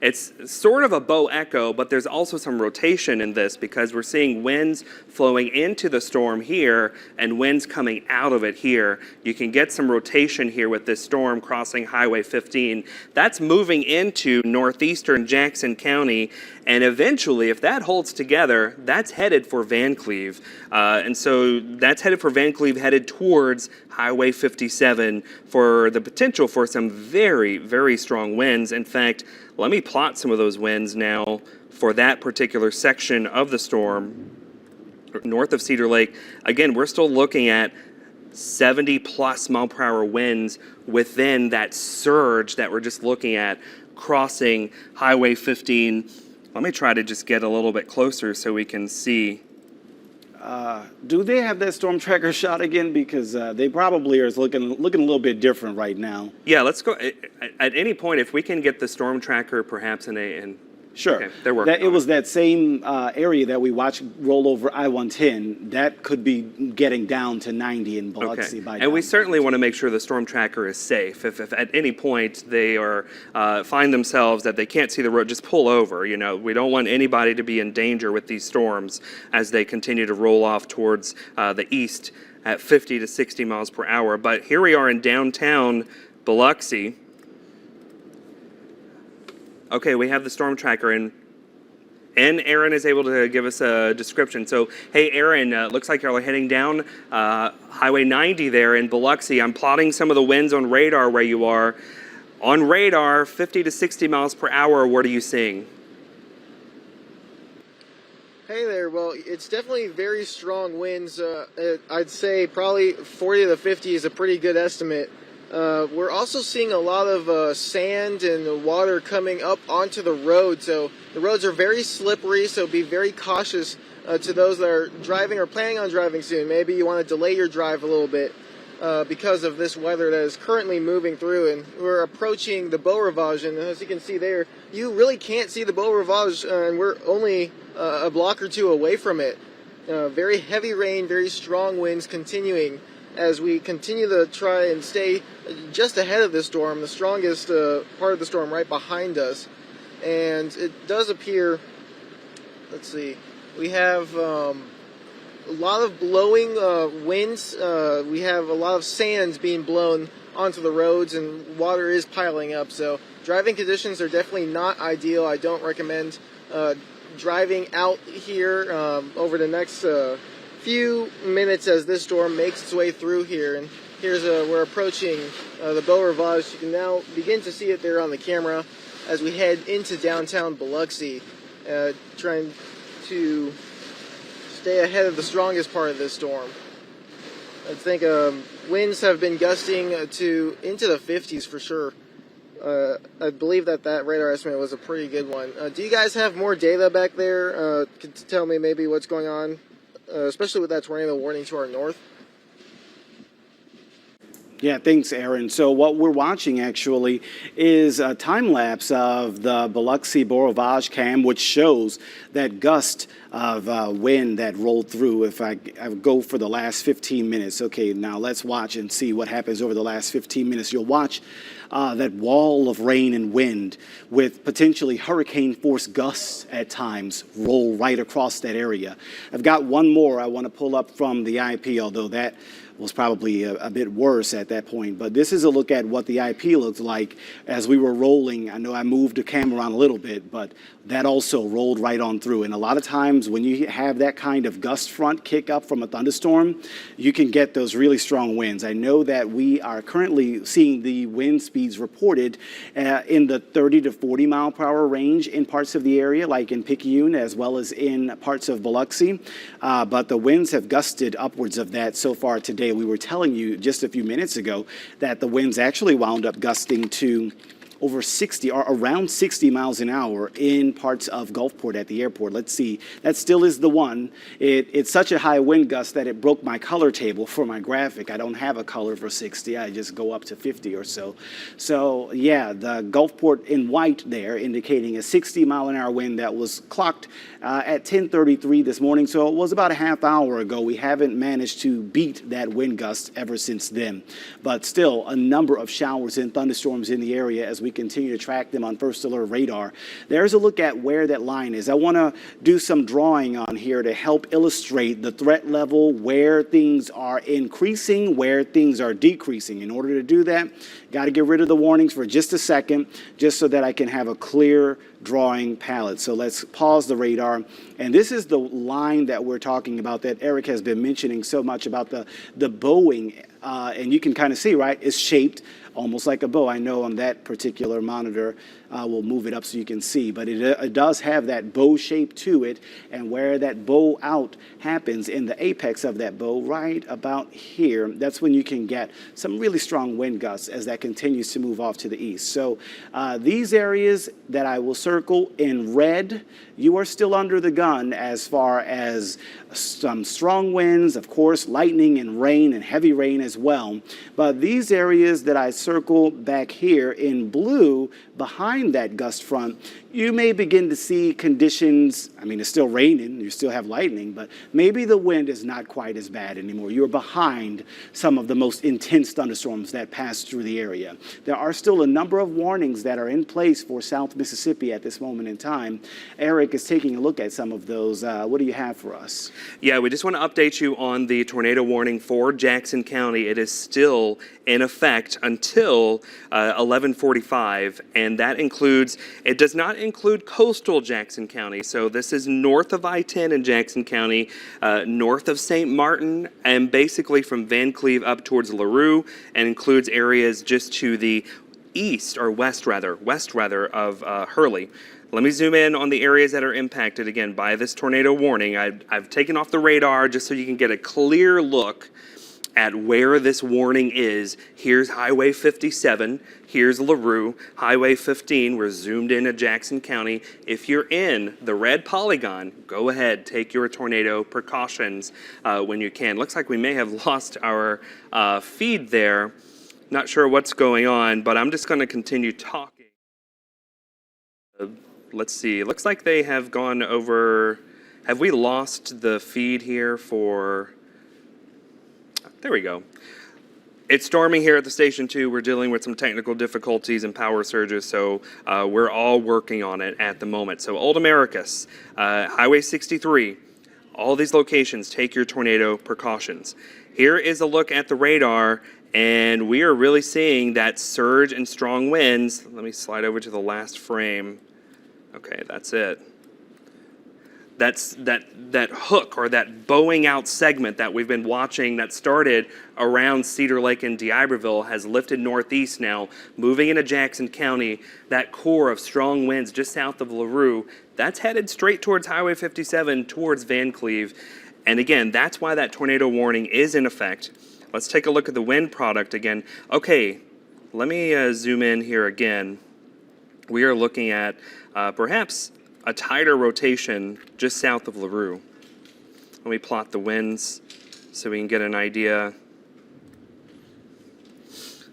Speaker 3: it's sort of a bow echo, but there's also some rotation in this because we're seeing winds flowing into the storm here and winds coming out of it here. You can get some rotation here with this storm crossing Highway 15. That's moving into northeastern Jackson County, and eventually, if that holds together, that's headed for Van Cleve. And so that's headed for Van Cleve, headed towards Highway 57 for the potential for some very, very strong winds. In fact, let me plot some of those winds now for that particular section of the storm north of Cedar Lake. Again, we're still looking at 70 plus mile per hour winds within that surge that we're just looking at crossing Highway 15. Let me try to just get a little bit closer so we can see.
Speaker 2: Do they have that storm tracker shot again? Because they probably are looking a little bit different right now.
Speaker 3: Yeah, let's go. At any point, if we can get the storm tracker perhaps in
Speaker 2: Sure.
Speaker 3: Okay, they're working on
Speaker 2: It was that same area that we watched roll over I-110. That could be getting down to 90 in Biloxi
Speaker 3: Okay.
Speaker 2: by
Speaker 3: And we
Speaker 2: downtown.
Speaker 3: certainly want to make sure the storm tracker is safe. If at any point they are find themselves that they can't see the road, just pull over. You know, we don't want anybody to be in danger with these storms as they continue to roll off towards the east at 50 to 60 miles per hour. But here we are in downtown Biloxi. Okay, we have the storm tracker in. And Aaron is able to give us a description. So, hey, Aaron, looks like you're heading down Highway 90 there in Biloxi. I'm plotting some of the winds on radar where you are. On radar, 50 to 60 miles per hour, what are you seeing?
Speaker 1: Hey there, well, it's definitely very strong winds. I'd say probably 40 to 50 is a pretty good estimate. We're also seeing a lot of sand and water coming up onto the road, so the roads are very slippery, so be very cautious to those that are driving or planning on driving soon. Maybe you want to delay your drive a little bit because of this weather that is currently moving through, and we're approaching the Beau Rivage, and as you can see there, you really can't see the Beau Rivage, and we're only a block or two away from it. Very heavy rain, very strong winds continuing as we continue to try and stay just ahead of the storm, the strongest part of the storm right behind us. And it does appear, let's see, we have a lot of blowing winds. We have a lot of sands being blown onto the roads, and water is piling up. So driving conditions are definitely not ideal. I don't recommend driving out here over the next few minutes as this storm makes its way through here. And here's we're approaching the Beau Rivage. You can now begin to see it there on the camera as we head into downtown Biloxi, trying to stay ahead of the strongest part of this storm. I think winds have been gusting into the 50s for sure. I believe that radar estimate was a pretty good one. Do you guys have more data back there? Could you tell me maybe what's going on? Especially with that tornado warning to our north.
Speaker 2: Yeah, thanks, Aaron. So what we're watching actually is a time lapse of the Biloxi Beau Rivage cam, which shows that gust of wind that rolled through. If I go for the last 15 minutes, okay, now let's watch and see what happens over the last 15 minutes. You'll watch that wall of rain and wind with potentially hurricane force gusts at times roll right across that area. I've got one more I want to pull up from the IP, although that was probably a bit worse at that point. But this is a look at what the IP looked like as we were rolling. I know I moved the camera around a little bit, but that also rolled right on through. And a lot of times when you have that kind of gust front kick up from a thunderstorm, you can get those really strong winds. I know that we are currently seeing the wind speeds reported in the 30 to 40 mile per hour range in parts of the area, like in Picayune, as well as in parts of Biloxi. But the winds have gusted upwards of that so far today. We were telling you just a few minutes ago that the winds actually wound up gusting to over 60 or around 60 miles an hour in parts of Gulfport at the airport. Let's see, that still is the one. It's such a high wind gust that it broke my color table for my graphic. I don't have a color for 60. I just go up to 50 or so. So yeah, the Gulfport in white there indicating a 60-mile-an-hour wind that was clocked at 10:33 this morning. So it was about a half hour ago. We haven't managed to beat that wind gust ever since then. But still, a number of showers and thunderstorms in the area as we continue to track them on First Alert radar. There's a look at where that line is. I want to do some drawing on here to help illustrate the threat level, where things are increasing, where things are decreasing. In order to do that, got to get rid of the warnings for just a second, just so that I can have a clear drawing palette. So let's pause the radar. And this is the line that we're talking about that Eric has been mentioning so much about, the bowing. And you can kind of see, right, it's shaped almost like a bow. I know on that particular monitor, we'll move it up so you can see, but it does have that bow shape to it, and where that bow out happens in the apex of that bow, right about here, that's when you can get some really strong wind gusts as that continues to move off to the east. So these areas that I will circle in red, you are still under the gun as far as some strong winds, of course, lightning and rain and heavy rain as well. But these areas that I circle back here in blue behind that gust front, you may begin to see conditions. I mean, it's still raining, you still have lightning, but maybe the wind is not quite as bad anymore. You're behind some of the most intense thunderstorms that pass through the area. There are still a number of warnings that are in place for South Mississippi at this moment in time. Eric is taking a look at some of those. What do you have for us?
Speaker 3: Yeah, we just want to update you on the tornado warning for Jackson County. It is still in effect until 11:45, and that includes, it does not include coastal Jackson County. So this is north of I-10 in Jackson County, north of St. Martin, and basically from Van Cleve up towards LaRue, and includes areas just to the east, or west rather of Hurley. Let me zoom in on the areas that are impacted again by this tornado warning. I've taken off the radar just so you can get a clear look at where this warning is. Here's Highway 57, here's LaRue, Highway 15, we're zoomed in at Jackson County. If you're in the red polygon, go ahead, take your tornado precautions when you can. Looks like we may have lost our feed there. Not sure what's going on, but I'm just going to continue talking. Let's see, looks like they have gone over, have we lost the feed here for, there we go. It's storming here at the station too. We're dealing with some technical difficulties and power surges, so we're all working on it at the moment. So Old Americus, Highway 63, all these locations, take your tornado precautions. Here is a look at the radar, and we are really seeing that surge and strong winds. Let me slide over to the last frame. Okay, that's it. That's that hook, or that bowing out segment that we've been watching that started around Cedar Lake and D'Iberville has lifted northeast now, moving into Jackson County. That core of strong winds just south of LaRue, that's headed straight towards Highway 57, towards Van Cleve. And again, that's why that tornado warning is in effect. Let's take a look at the wind product again. Okay, let me zoom in here again. We are looking at perhaps a tighter rotation just south of LaRue. Let me plot the winds so we can get an idea.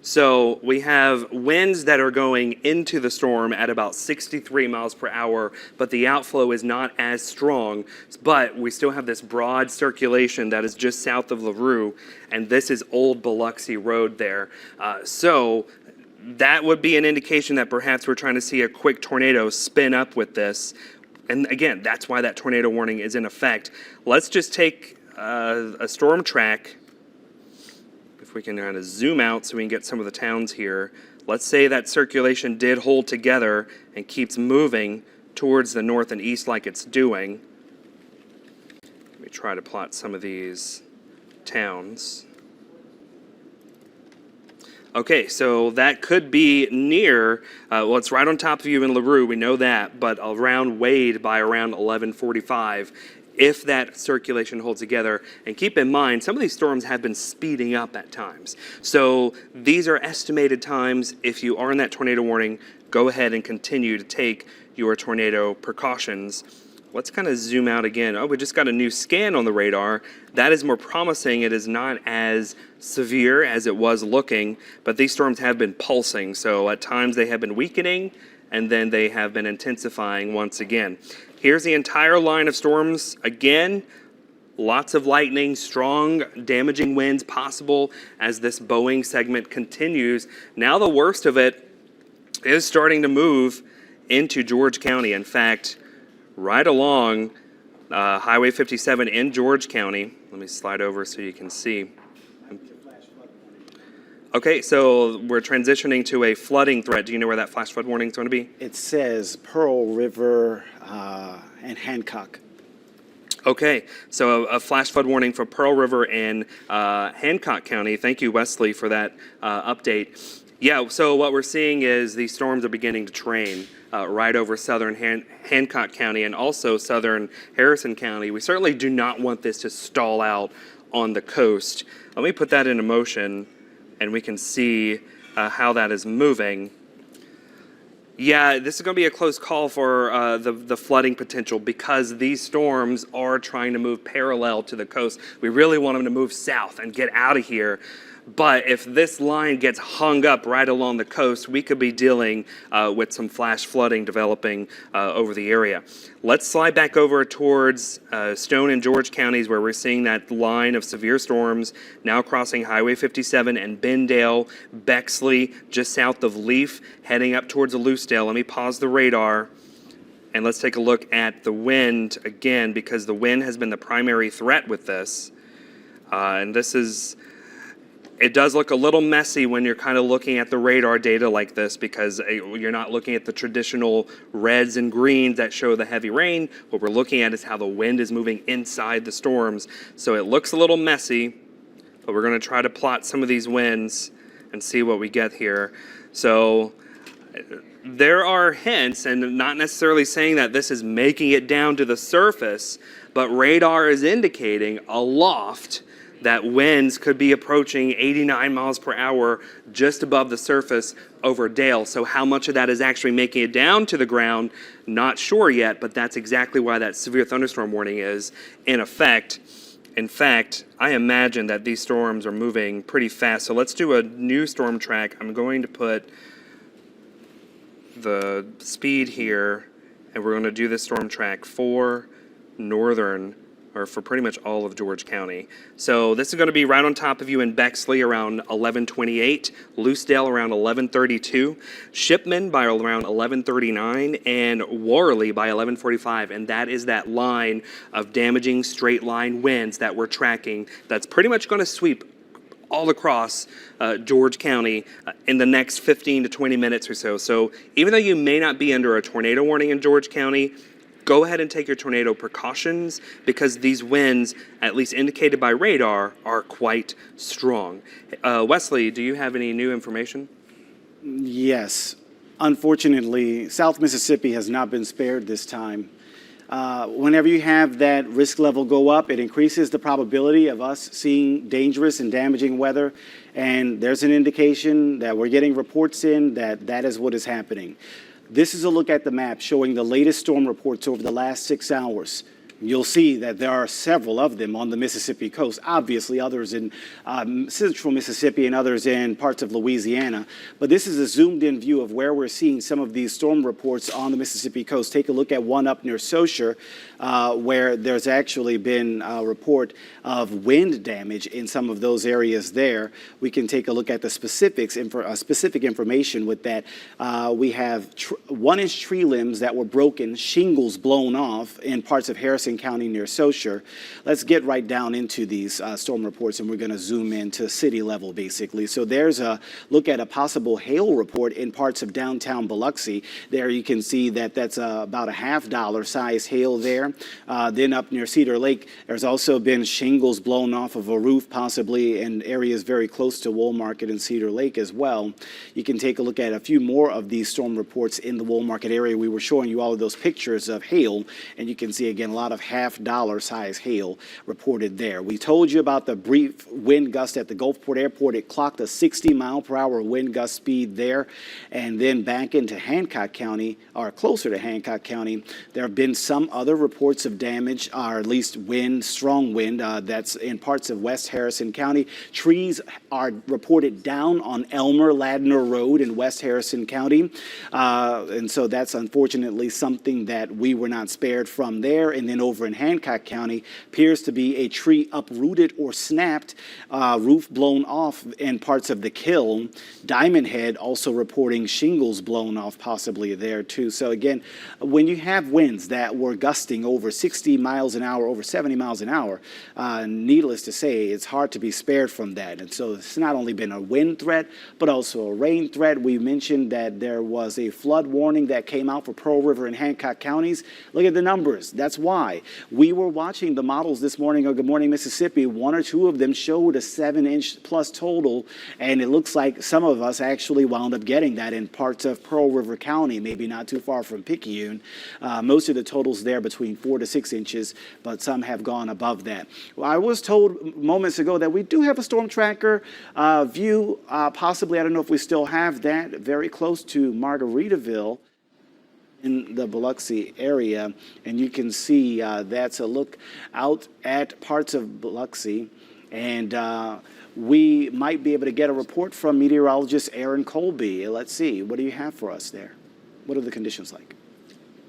Speaker 3: So we have winds that are going into the storm at about 63 miles per hour, but the outflow is not as strong. But we still have this broad circulation that is just south of LaRue, and this is Old Biloxi Road there. So that would be an indication that perhaps we're trying to see a quick tornado spin up with this. And again, that's why that tornado warning is in effect. Let's just take a storm track. If we can kind of zoom out so we can get some of the towns here. Let's say that circulation did hold together and keeps moving towards the north and east like it's doing. Let me try to plot some of these towns. Okay, so that could be near, well, it's right on top of you in LaRue, we know that, but around Wade by around 11:45, if that circulation holds together. And keep in mind, some of these storms have been speeding up at times. So these are estimated times. If you are in that tornado warning, go ahead and continue to take your tornado precautions. Let's kind of zoom out again. Oh, we just got a new scan on the radar. That is more promising. It is not as severe as it was looking, but these storms have been pulsing. So at times they have been weakening, and then they have been intensifying once again. Here's the entire line of storms. Again, lots of lightning, strong, damaging winds possible as this Boeing segment continues. Now the worst of it is starting to move into George County. In fact, right along Highway 57 in George County. Let me slide over so you can see. Okay, so we're transitioning to a flooding threat. Do you know where that flash flood warning is going to be?
Speaker 2: It says Pearl River and Hancock.
Speaker 3: Okay, so a flash flood warning for Pearl River in Hancock County. Thank you, Wesley, for that update. Yeah, so what we're seeing is these storms are beginning to train right over southern Hancock County and also southern Harrison County. We certainly do not want this to stall out on the coast. Let me put that into motion, and we can see how that is moving. Yeah, this is going to be a close call for the flooding potential because these storms are trying to move parallel to the coast. We really want them to move south and get out of here. But if this line gets hung up right along the coast, we could be dealing with some flash flooding developing over the area. Let's slide back over towards Stone and George counties where we're seeing that line of severe storms now crossing Highway 57 and Bendale, Bexley, just south of Leaf, heading up towards Aloosdale. Let me pause the radar. And let's take a look at the wind again because the wind has been the primary threat with this. And this is... It does look a little messy when you're kind of looking at the radar data like this because you're not looking at the traditional reds and greens that show the heavy rain. What we're looking at is how the wind is moving inside the storms. So it looks a little messy, but we're going to try to plot some of these winds and see what we get here. So there are hints, and not necessarily saying that this is making it down to the surface, but radar is indicating aloft that winds could be approaching 89 miles per hour just above the surface over Dale. So how much of that is actually making it down to the ground, not sure yet, but that's exactly why that severe thunderstorm warning is in effect. In fact, I imagine that these storms are moving pretty fast. So let's do a new storm track. I'm going to put the speed here, and we're going to do this storm track for northern, or for pretty much all of George County. So this is going to be right on top of you in Bexley around 11:28, Loosedale around 11:32, Shipman by around 11:39, and Warley by 11:45. And that is that line of damaging straight line winds that we're tracking that's pretty much going to sweep all across George County in the next 15 to 20 minutes or so. So even though you may not be under a tornado warning in George County, go ahead and take your tornado precautions because these winds, at least indicated by radar, are quite strong. Wesley, do you have any new information?
Speaker 2: Yes. Unfortunately, South Mississippi has not been spared this time. Whenever you have that risk level go up, it increases the probability of us seeing dangerous and damaging weather. And there's an indication that we're getting reports in that that is what is happening. This is a look at the map showing the latest storm reports over the last 6 hours. You'll see that there are several of them on the Mississippi coast, obviously others in central Mississippi and others in parts of Louisiana. But this is a zoomed-in view of where we're seeing some of these storm reports on the Mississippi coast. Take a look at one up near Saussure, where there's actually been a report of wind damage in some of those areas there. We can take a look at the specifics, specific information with that. We have 1-inch tree limbs that were broken, shingles blown off in parts of Harrison County near Saussure. Let's get right down into these storm reports, and we're going to zoom in to city level, basically. So there's a look at a possible hail report in parts of downtown Biloxi. There you can see that that's about a $50 size hail there. Then up near Cedar Lake, there's also been shingles blown off of a roof, possibly in areas very close to Wool Market and Cedar Lake as well. You can take a look at a few more of these storm reports in the Wool Market area. We were showing you all of those pictures of hail, and you can see, again, a lot of of half-dollar size hail reported there. We told you about the brief wind gust at the Gulfport Airport. It clocked a 60-mile-per-hour wind gust speed there. And then back into Hancock County, or closer to Hancock County, there have been some other reports of damage, or at least wind, strong wind, that's in parts of West Harrison County. Trees are reported down on Elmer-Ladner Road in West Harrison County. And so that's unfortunately something that we were not spared from there. And then over in Hancock County, appears to be a tree uprooted or snapped, roof blown off in parts of the kiln. Diamond Head also reporting shingles blown off possibly there too. So again, when you have winds that were gusting over 60 miles an hour, over 70 miles an hour, needless to say, it's hard to be spared from that. And so it's not only been a wind threat, but also a rain threat. We mentioned that there was a flood warning that came out for Pearl River and Hancock counties. Look at the numbers. That's why. We were watching the models this morning of Good Morning Mississippi. One or two of them showed a 7-inch plus total, and it looks like some of us actually wound up getting that in parts of Pearl River County, maybe not too far from Picayune. Most of the totals there between 4 to 6 inches, but some have gone above that. Well, I was told moments ago that we do have a storm tracker view, possibly, I don't know if we still have that, very close to Margaritaville in the Biloxi area, and you can see that's a look out at parts of Biloxi, and we might be able to get a report from meteorologist Aaron Colby. Let's see, what do you have for us there? What are the conditions like?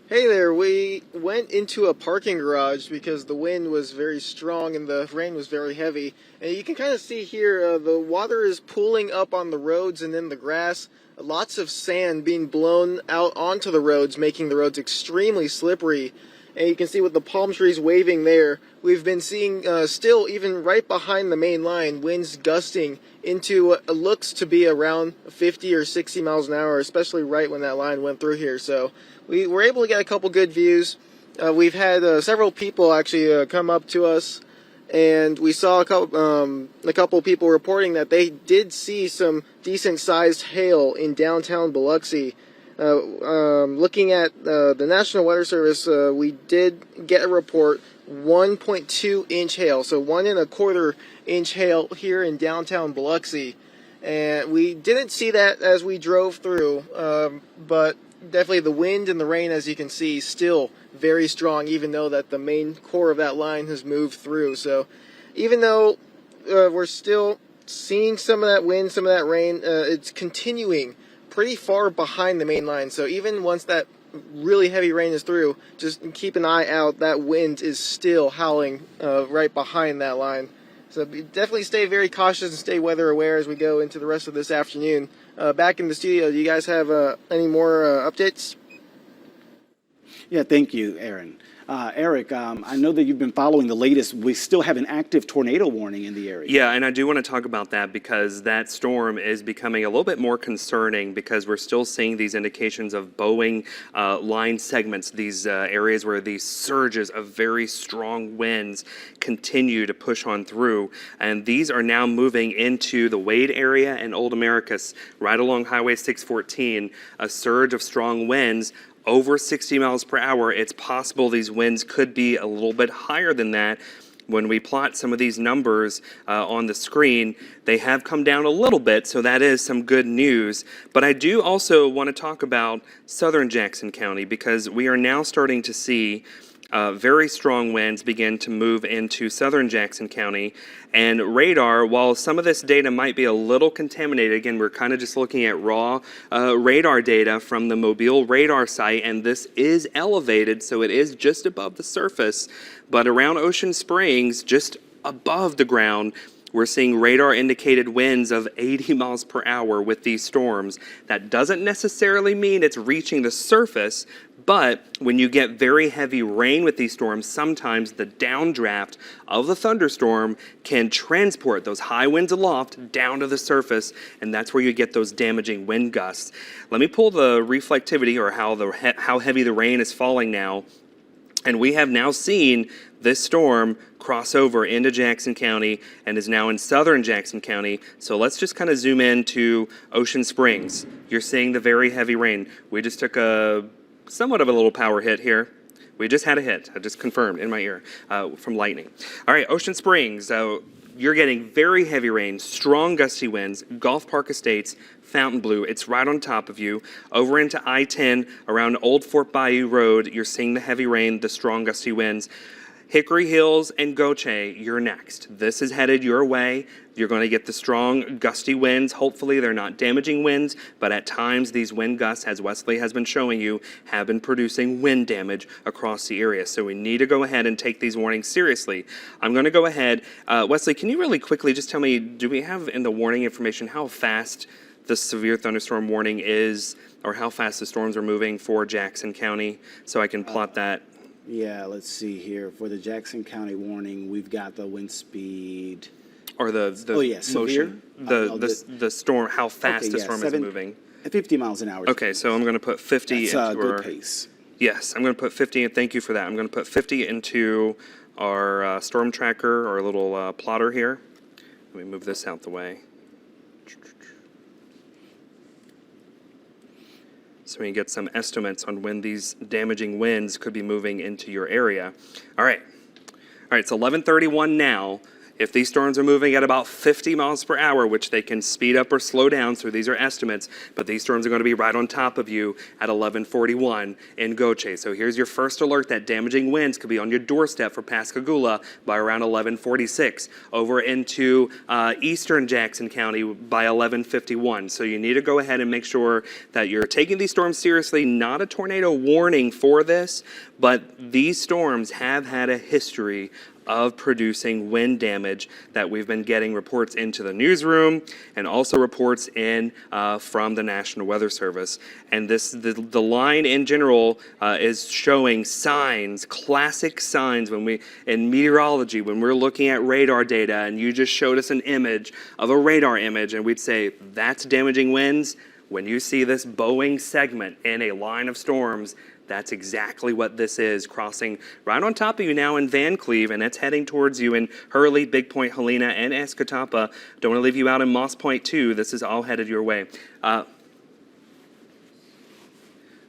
Speaker 1: Hey there, we went into a parking garage because the wind was very strong and the rain was very heavy. And you can kind of see here, the water is pooling up on the roads and in the grass. Lots of sand being blown out onto the roads, making the roads extremely slippery. And you can see with the palm trees waving there, we've been seeing still, even right behind the main line, winds gusting into what looks to be around 50 or 60 miles an hour, especially right when that line went through here. So we were able to get a couple good views. We've had several people actually come up to us, and we saw a couple people reporting that they did see some decent-sized hail in downtown Biloxi. Looking at the National Weather Service, we did get a report 1.2-inch hail, so 1 1/4 inch hail here in downtown Biloxi. And we didn't see that as we drove through, but definitely the wind and the rain, as you can see, still very strong, even though that the main core of that line has moved through. So even though we're still seeing some of that wind, some of that rain, it's continuing pretty far behind the main line. So even once that really heavy rain is through, just keep an eye out. That wind is still howling right behind that line. So definitely stay very cautious and stay weather aware as we go into the rest of this afternoon. Back in the studio, do you guys have any more updates?
Speaker 2: Yeah, thank you, Aaron. Eric, I know that you've been following the latest. We still have an active tornado warning in the area.
Speaker 3: Yeah, and I do want to talk about that because that storm is becoming a little bit more concerning because we're still seeing these indications of bowing line segments, these areas where these surges of very strong winds continue to push on through. And these are now moving into the Wade area and Old Americus, right along Highway 614, a surge of strong winds over 60 miles per hour. It's possible these winds could be a little bit higher than that. When we plot some of these numbers on the screen, they have come down a little bit, so that is some good news. But I do also want to talk about southern Jackson County because we are now starting to see very strong winds begin to move into southern Jackson County. And radar, while some of this data might be a little contaminated, again, we're kind of just looking at raw radar data from the Mobile radar site, and this is elevated, so it is just above the surface. But around Ocean Springs, just above the ground, we're seeing radar-indicated winds of 80 miles per hour with these storms. That doesn't necessarily mean it's reaching the surface, but when you get very heavy rain with these storms, sometimes the downdraft of the thunderstorm can transport those high winds aloft down to the surface, and that's where you get those damaging wind gusts. Let me pull the reflectivity, or how heavy the rain is falling now. And we have now seen this storm cross over into Jackson County and is now in southern Jackson County. So let's just kind of zoom in to Ocean Springs. You're seeing the very heavy rain. We just took somewhat of a little power hit here. We just had a hit. I just confirmed in my ear from lightning. All right, Ocean Springs. You're getting very heavy rain, strong gusty winds, Golf Park Estates, Fontainebleau. It's right on top of you. Over into I-10 around Old Fort Bayou Road, you're seeing the heavy rain, the strong gusty winds. Hickory Hills and Goche, you're next. This is headed your way. You're going to get the strong gusty winds. Hopefully they're not damaging winds, but at times these wind gusts, as Wesley has been showing you, have been producing wind damage across the area. So we need to go ahead and take these warnings seriously. I'm going to go ahead. Wesley, can you really quickly just tell me, do we have in the warning information how fast the severe thunderstorm warning is, or how fast the storms are moving for Jackson County, so I can plot that?
Speaker 2: Yeah, let's see here. For the Jackson County warning, we've got the wind speed.
Speaker 3: Or the
Speaker 2: severe?
Speaker 3: motion, the storm, how fast the storm is moving.
Speaker 2: 50 miles an hour.
Speaker 3: Okay, so I'm going to put 50
Speaker 2: That's
Speaker 3: into
Speaker 2: a good
Speaker 3: our
Speaker 2: pace.
Speaker 3: Yes, I'm going to put 50, and thank you for that. I'm going to put 50 into our storm tracker, our little plotter here. Let me move this out the way. So we can get some estimates on when these damaging winds could be moving into your area. All right, it's 11:31 now. If these storms are moving at about 50 miles per hour, which they can speed up or slow down, so these are estimates, but these storms are going to be right on top of you at 11:41 in Goche. So here's your first alert that damaging winds could be on your doorstep for Pascagoula by around 11:46, over into eastern Jackson County by 11:51. So you need to go ahead and make sure that you're taking these storms seriously. Not a tornado warning for this, but these storms have had a history of producing wind damage that we've been getting reports into the newsroom and also reports in from the National Weather Service. And the line in general is showing signs, classic signs in meteorology, when we're looking at radar data and you just showed us an image of a radar image and we'd say, that's damaging winds. When you see this bowing segment in a line of storms, that's exactly what this is, crossing right on top of you now in Van Cleve, and it's heading towards you in Hurley, Big Point, Helena, and Escatawpa. Don't want to leave you out in Moss Point, too. This is all headed your way.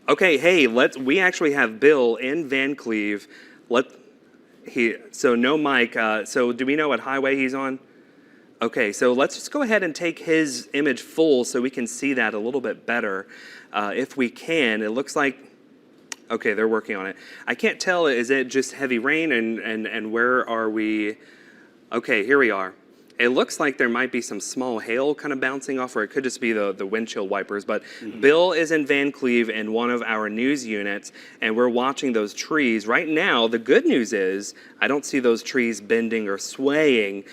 Speaker 3: Okay, hey, we actually have Bill in Van Cleve. So no Mike. So do we know what highway he's on? Okay, so let's just go ahead and take his image full so we can see that a little bit better. If we can, it looks like, okay, they're working on it. I can't tell, is it just heavy rain and where are we? Okay, here we are. It looks like there might be some small hail kind of bouncing off, or it could just be the windshield wipers. But Bill is in Van Cleve in one of our news units, and we're watching those trees. Right now, the good news is I don't see those trees bending or swaying,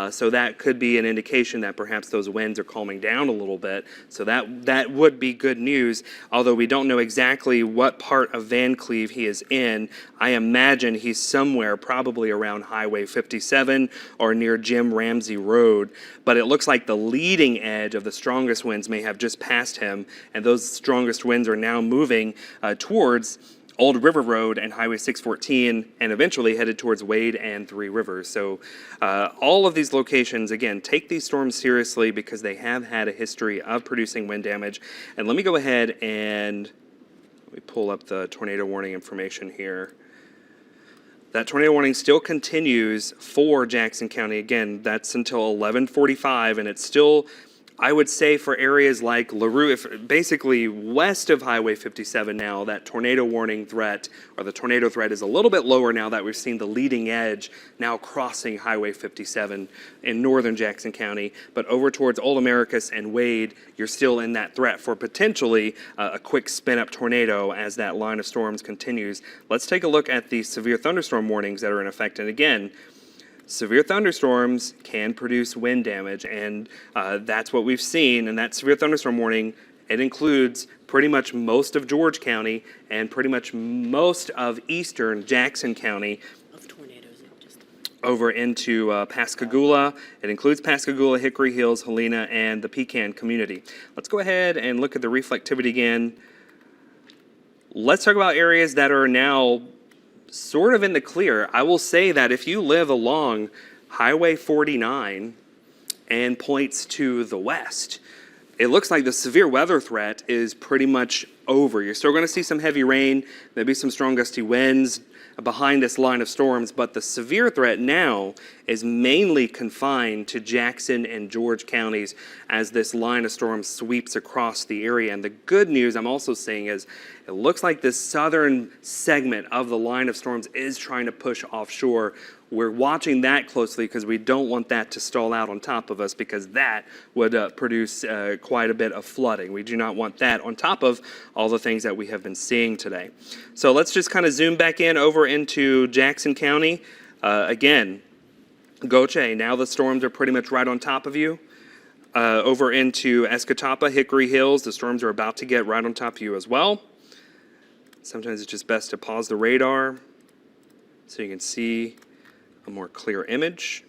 Speaker 3: so that could be an indication that perhaps those winds are calming down a little bit. So that would be good news, although we don't know exactly what part of Van Cleve he is in. I imagine he's somewhere probably around Highway 57 or near Jim Ramsey Road, but it looks like the leading edge of the strongest winds may have just passed him, and those strongest winds are now moving towards Old River Road and Highway 614, and eventually headed towards Wade and Three Rivers. So all of these locations, again, take these storms seriously because they have had a history of producing wind damage. And let me go ahead and let me pull up the tornado warning information here. That tornado warning still continues for Jackson County. Again, that's until 11:45, and it's still, I would say, for areas like LaRue, basically west of Highway 57 now, that tornado warning threat, or the tornado threat, is a little bit lower now that we've seen the leading edge now crossing Highway 57 in northern Jackson County. But over towards Old Americus and Wade, you're still in that threat for potentially a quick spin-up tornado as that line of storms continues. Let's take a look at the severe thunderstorm warnings that are in effect. And again, severe thunderstorms can produce wind damage, and that's what we've seen. And that severe thunderstorm warning, it includes pretty much most of George County and pretty much most of eastern Jackson County over into Pascagoula. It includes Pascagoula, Hickory Hills, Helena, and the Pecan community. Let's go ahead and look at the reflectivity again. Let's talk about areas that are now sort of in the clear. I will say that if you live along Highway 49 and points to the west, it looks like the severe weather threat is pretty much over. You're still going to see some heavy rain, maybe some strong gusty winds, behind this line of storms, but the severe threat now is mainly confined to Jackson and George counties as this line of storms sweeps across the area. And the good news I'm also seeing is it looks like this southern segment of the line of storms is trying to push offshore. We're watching that closely because we don't want that to stall out on top of us, because that would produce quite a bit of flooding. We do not want that on top of all the things that we have been seeing today. So let's just kind of zoom back in over into Jackson County. Again, Goche, now the storms are pretty much right on top of you. Over into Escatapa, Hickory Hills, the storms are about to get right on top of you as well. Sometimes it's just best to pause the radar so you can see a more clear image.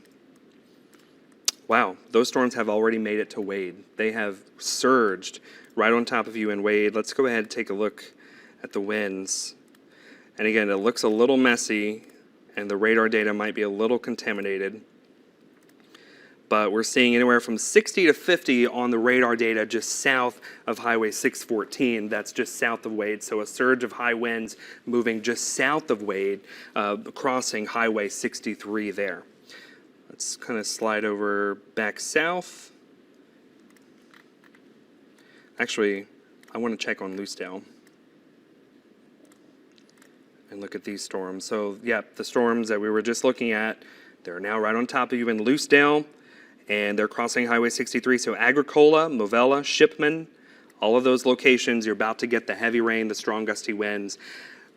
Speaker 3: Wow, those storms have already made it to Wade. They have surged right on top of you in Wade. Let's go ahead and take a look at the winds. And again, it looks a little messy, and the radar data might be a little contaminated. But we're seeing anywhere from 60 to 50 on the radar data just south of Highway 614. That's just south of Wade. So a surge of high winds moving just south of Wade, crossing Highway 63 there. Let's kind of slide over back south. Actually, I want to check on Loosedale and look at these storms. So, yeah, the storms that we were just looking at, they're now right on top of you in Loosedale. And they're crossing Highway 63. So Agricola, Movella, Shipman, all of those locations, you're about to get the heavy rain, the strong gusty winds.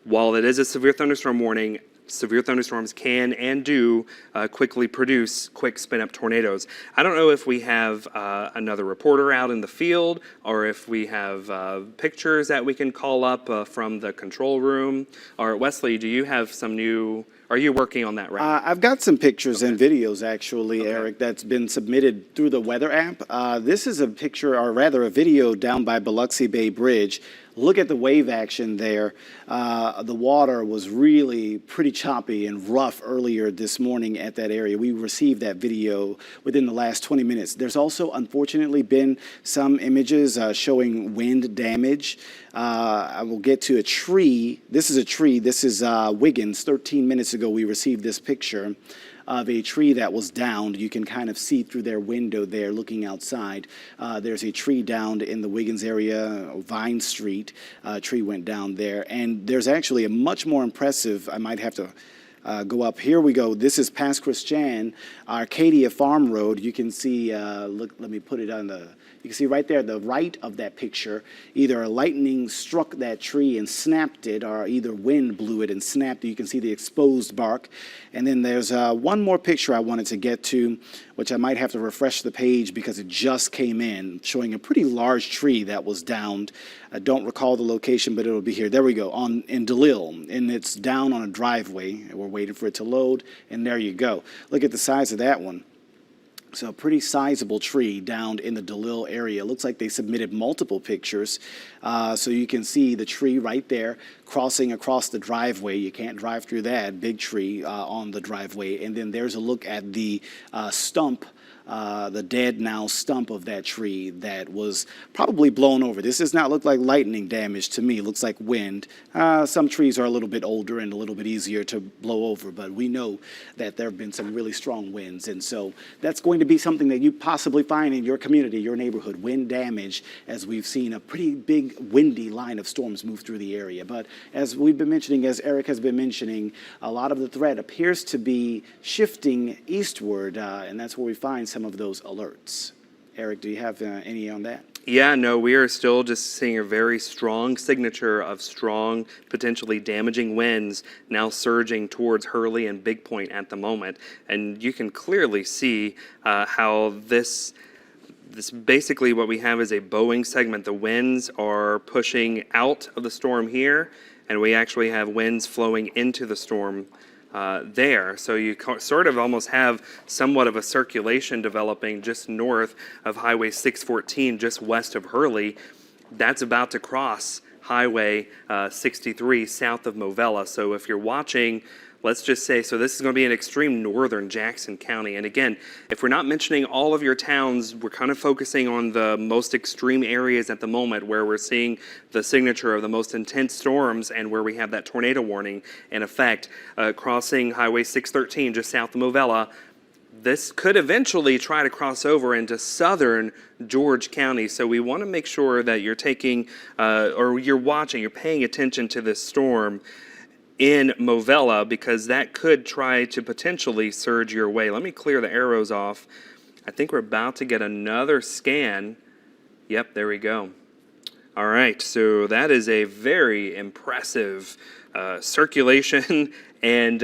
Speaker 3: While it is a severe thunderstorm warning, severe thunderstorms can and do quickly produce quick spin-up tornadoes. I don't know if we have another reporter out in the field, or if we have pictures that we can call up from the control room. Or Wesley, do you have some new... Are you working on that right now?
Speaker 2: I've got some pictures and videos, actually, Eric, that's been submitted through the weather app. This is a picture, or rather a video, down by Biloxi Bay Bridge. Look at the wave action there. The water was really pretty choppy and rough earlier this morning at that area. We received that video within the last 20 minutes. There's also, unfortunately, been some images showing wind damage. I will get to a tree. This is a tree. This is Wiggins. 13 minutes ago, we received this picture of a tree that was downed. You can kind of see through their window there looking outside. There's a tree downed in the Wiggins area, Vine Street. Tree went down there. And there's actually a much more impressive, I might have to go up. Here we go. This is past Christian, Arcadia Farm Road. You can see, look, let me put it on the, you can see right there, the right of that picture, either a lightning struck that tree and snapped it, or either wind blew it and snapped it. You can see the exposed bark. And then there's one more picture I wanted to get to, which I might have to refresh the page because it just came in, showing a pretty large tree that was downed. I don't recall the location, but it'll be here. There we go, in DeLille, and it's down on a driveway. We're waiting for it to load, and there you go. Look at the size of that one. So a pretty sizable tree down in the DeLille area. Looks like they submitted multiple pictures. So you can see the tree right there crossing across the driveway. You can't drive through that big tree on the driveway. And then there's a look at the stump, the dead now stump of that tree that was probably blown over. This does not look like lightning damage to me. It looks like wind. Some trees are a little bit older and a little bit easier to blow over, but we know that there have been some really strong winds. And so that's going to be something that you possibly find in your community, your neighborhood, wind damage, as we've seen a pretty big windy line of storms move through the area. But as we've been mentioning, as Eric has been mentioning, a lot of the threat appears to be shifting eastward, and that's where we find some of those alerts. Eric, do you have any on that?
Speaker 3: Yeah, no, we are still just seeing a very strong signature of strong, potentially damaging winds now surging towards Hurley and Big Point at the moment. And you can clearly see how this basically what we have is a bowing segment. The winds are pushing out of the storm here, and we actually have winds flowing into the storm there. So you sort of almost have somewhat of a circulation developing just north of Highway 614, just west of Hurley. That's about to cross Highway 63 south of Movella. So if you're watching let's just say, so this is going to be in extreme northern Jackson County. And again, if we're not mentioning all of your towns, we're kind of focusing on the most extreme areas at the moment where we're seeing the signature of the most intense storms and where we have that tornado warning in effect. Crossing Highway 613 just south of Movella, this could eventually try to cross over into southern George County. So we want to make sure that you're taking, or you're watching, you're paying attention to this storm in Movella, because that could try to potentially surge your way. Let me clear the arrows off. I think we're about to get another scan. Yep, there we go. All right, so that is a very impressive circulation and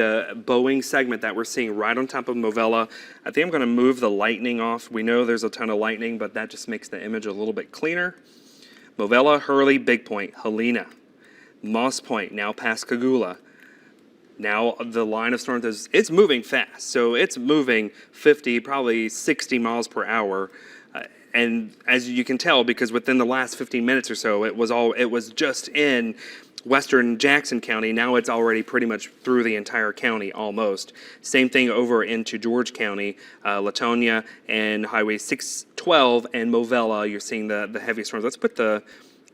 Speaker 3: bowing segment that we're seeing right on top of Movella. I think I'm going to move the lightning off. We know there's a ton of lightning, but that just makes the image a little bit cleaner. Movella, Hurley, Big Point, Helena, Moss Point, now past Cagula. Now the line of storms it's moving fast, so it's moving 50, probably 60 miles per hour. And as you can tell, because within the last 15 minutes or so, it was just in western Jackson County. Now it's already pretty much through the entire county almost. Same thing over into George County, Latonia and Highway 612 and Movella. You're seeing the heavy storms. Let's put the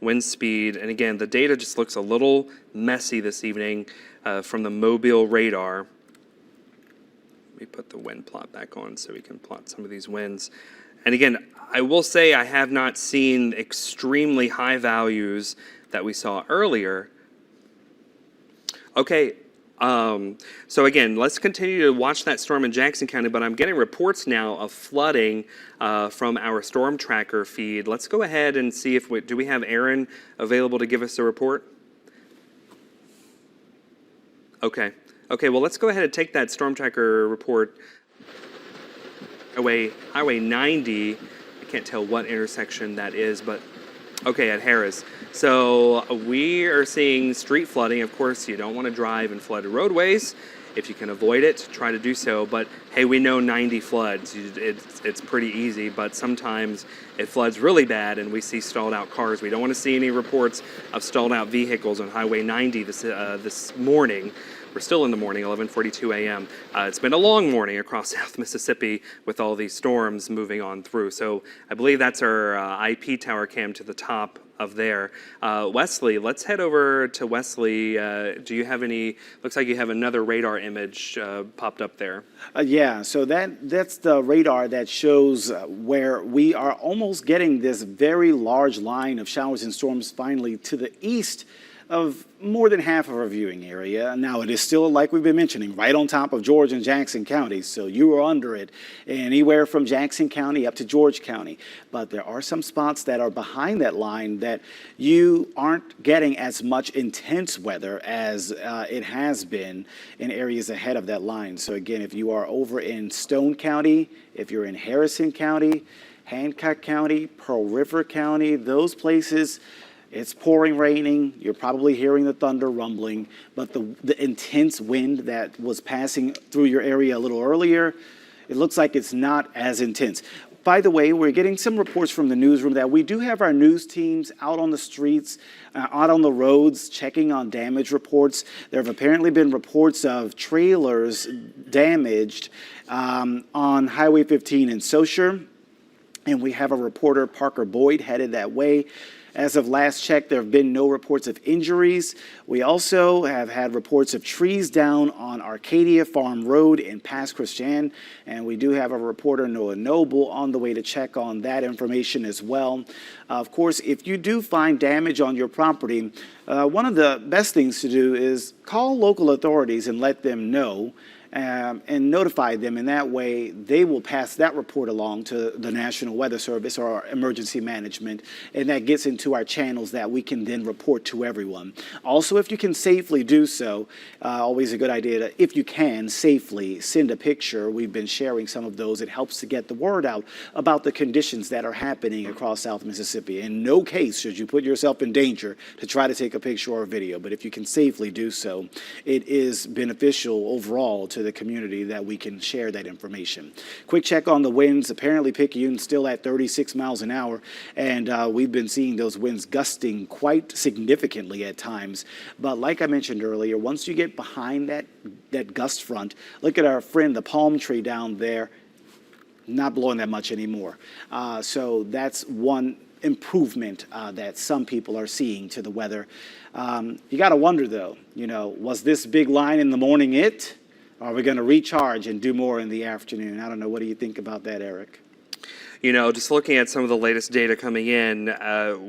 Speaker 3: wind speed, and again, the data just looks a little messy this evening from the Mobile radar. Let me put the wind plot back on so we can plot some of these winds. And again, I will say I have not seen extremely high values that we saw earlier. Okay, so again, let's continue to watch that storm in Jackson County, but I'm getting reports now of flooding from our storm tracker feed. Let's go ahead and see if do we have Aaron available to give us a report? Okay, well, let's go ahead and take that storm tracker report. Highway 90, I can't tell what intersection that is, but okay, at Harris. So we are seeing street flooding. Of course, you don't want to drive in flooded roadways. If you can avoid it, try to do so. But hey, we know 90 floods. It's pretty easy, but sometimes it floods really bad and we see stalled out cars. We don't want to see any reports of stalled out vehicles on Highway 90 this morning. We're still in the morning, 11:42 a.m. It's been a long morning across South Mississippi with all these storms moving on through. So I believe that's our IP tower cam to the top of there. Wesley, let's head over to Wesley. Do you have any, looks like you have another radar image popped up there.
Speaker 2: Yeah, so that's the radar that shows where we are almost getting this very large line of showers and storms finally to the east of more than half of our viewing area. Now, it is still, like we've been mentioning, right on top of George and Jackson counties, so you are under it anywhere from Jackson County up to George County. But there are some spots that are behind that line that you aren't getting as much intense weather as it has been in areas ahead of that line. So again, if you are over in Stone County, if you're in Harrison County, Hancock County, Pearl River County, those places, it's pouring, raining. You're probably hearing the thunder rumbling, but the intense wind that was passing through your area a little earlier, it looks like it's not as intense. By the way, we're getting some reports from the newsroom that we do have our news teams out on the streets, out on the roads, checking on damage reports. There have apparently been reports of trailers damaged on Highway 15 in Saussure, and we have a reporter, Parker Boyd, headed that way. As of last check, there have been no reports of injuries. We also have had reports of trees down on Arcadia Farm Road in Pass Christian, and we do have a reporter, Noah Noble, on the way to check on that information as well. Of course, if you do find damage on your property, one of the best things to do is call local authorities and let them know. And notify them. In that way, they will pass that report along to the National Weather Service or our emergency management, and that gets into our channels that we can then report to everyone. Also, if you can safely do so, always a good idea to, if you can safely, send a picture. We've been sharing some of those. It helps to get the word out about the conditions that are happening across South Mississippi. In no case should you put yourself in danger to try to take a picture or a video, but if you can safely do so, it is beneficial overall to to the community that we can share that information. Quick check on the winds. Apparently Picayune's still at 36 miles an hour, and we've been seeing those winds gusting quite significantly at times. But like I mentioned earlier, once you get behind that gust front, look at our friend, the palm tree down there, not blowing that much anymore. So that's one improvement that some people are seeing to the weather. You got to wonder, though, was this big line in the morning it? Or are we going to recharge and do more in the afternoon? I don't know. What do you think about that, Eric?
Speaker 3: Just looking at some of the latest data coming in,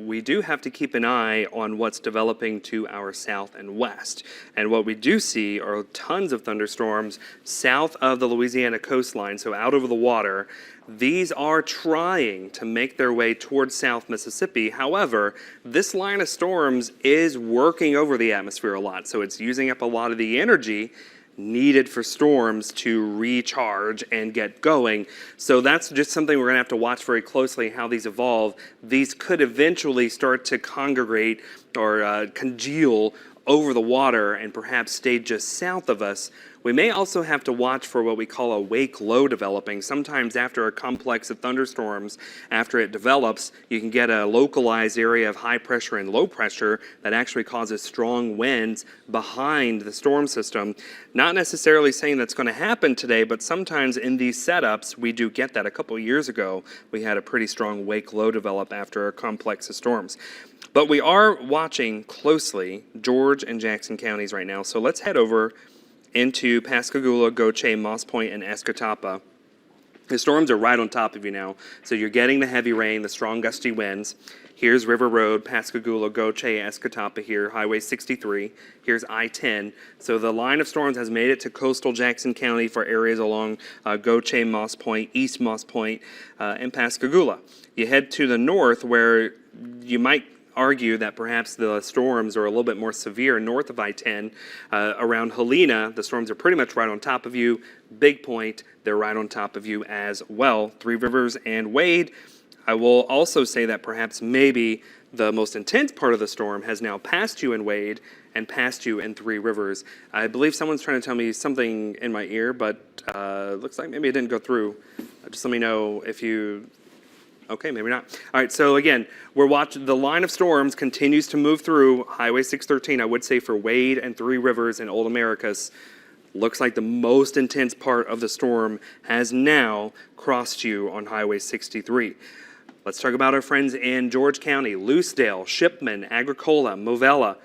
Speaker 3: we do have to keep an eye on what's developing to our south and west. And what we do see are tons of thunderstorms south of the Louisiana coastline, so out over the water. These are trying to make their way towards South Mississippi. However, this line of storms is working over the atmosphere a lot, so it's using up a lot of the energy needed for storms to recharge and get going. So that's just something we're going to have to watch very closely, how these evolve. These could eventually start to congregate or congeal over the water and perhaps stay just south of us. We may also have to watch for what we call a wake low developing. Sometimes after a complex of thunderstorms, after it develops, you can get a localized area of high pressure and low pressure that actually causes strong winds behind the storm system. Not necessarily saying that's going to happen today, but sometimes in these setups, we do get that. A couple of years ago, we had a pretty strong wake low develop after a complex of storms. But we are watching closely George and Jackson counties right now. So let's head over into Pascagoula, Goche, Moss Point, and Escatawpa. The storms are right on top of you now, so you're getting the heavy rain, the strong gusty winds. Here's River Road, Pascagoula, Goche, Escatawpa here, Highway 63. Here's I-10. So the line of storms has made it to coastal Jackson County for areas along Goche, Moss Point, East Moss Point, and Pascagoula. You head to the north where you might argue that perhaps the storms are a little bit more severe north of I-10. Around Helena, the storms are pretty much right on top of you. Big Point, they're right on top of you as well. Three Rivers and Wade. I will also say that perhaps maybe the most intense part of the storm has now passed you in Wade and passed you in Three Rivers. I believe someone's trying to tell me something in my ear, but looks like maybe it didn't go through. Just let me know if you... Okay, maybe not. All right, so again, we're watching the line of storms continues to move through Highway 613. I would say for Wade and Three Rivers and Old Americus, looks like the most intense part of the storm has now crossed you on Highway 63. Let's talk about our friends in George County, Lucedale, Shipman, Agricola, Movella,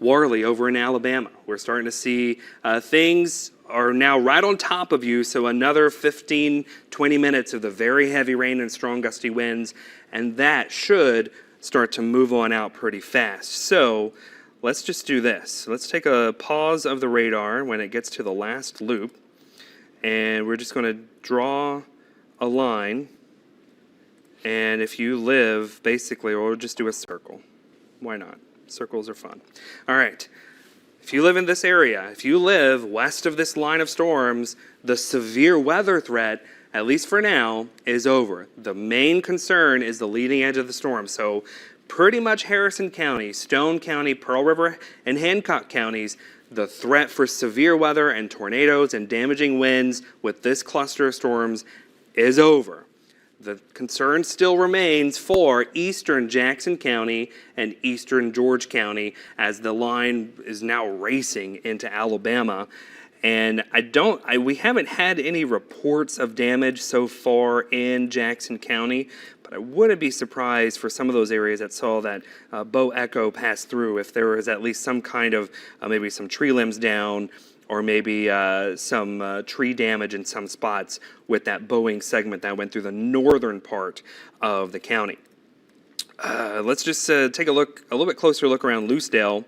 Speaker 3: Warley over in Alabama. We're starting to see things are now right on top of you, so another 15, 20 minutes of the very heavy rain and strong gusty winds, and that should start to move on out pretty fast. So let's just do this. Let's take a pause of the radar when it gets to the last loop, and we're just going to draw a line, and if you live, basically, we'll just do a circle. Why not? Circles are fun. All right. If you live in this area, if you live west of this line of storms, the severe weather threat, at least for now, is over. The main concern is the leading edge of the storm. So pretty much Harrison County, Stone County, Pearl River, and Hancock counties, the threat for severe weather and tornadoes and damaging winds with this cluster of storms is over. The concern still remains for eastern Jackson County and eastern George County as the line is now racing into Alabama. And we haven't had any reports of damage so far in Jackson County, but I wouldn't be surprised for some of those areas that saw that Bow Echo pass through if there was at least some kind of maybe some tree limbs down or maybe some tree damage in some spots with that Boeing segment that went through the northern part of the county. Let's just take a little bit closer look around Lucedale.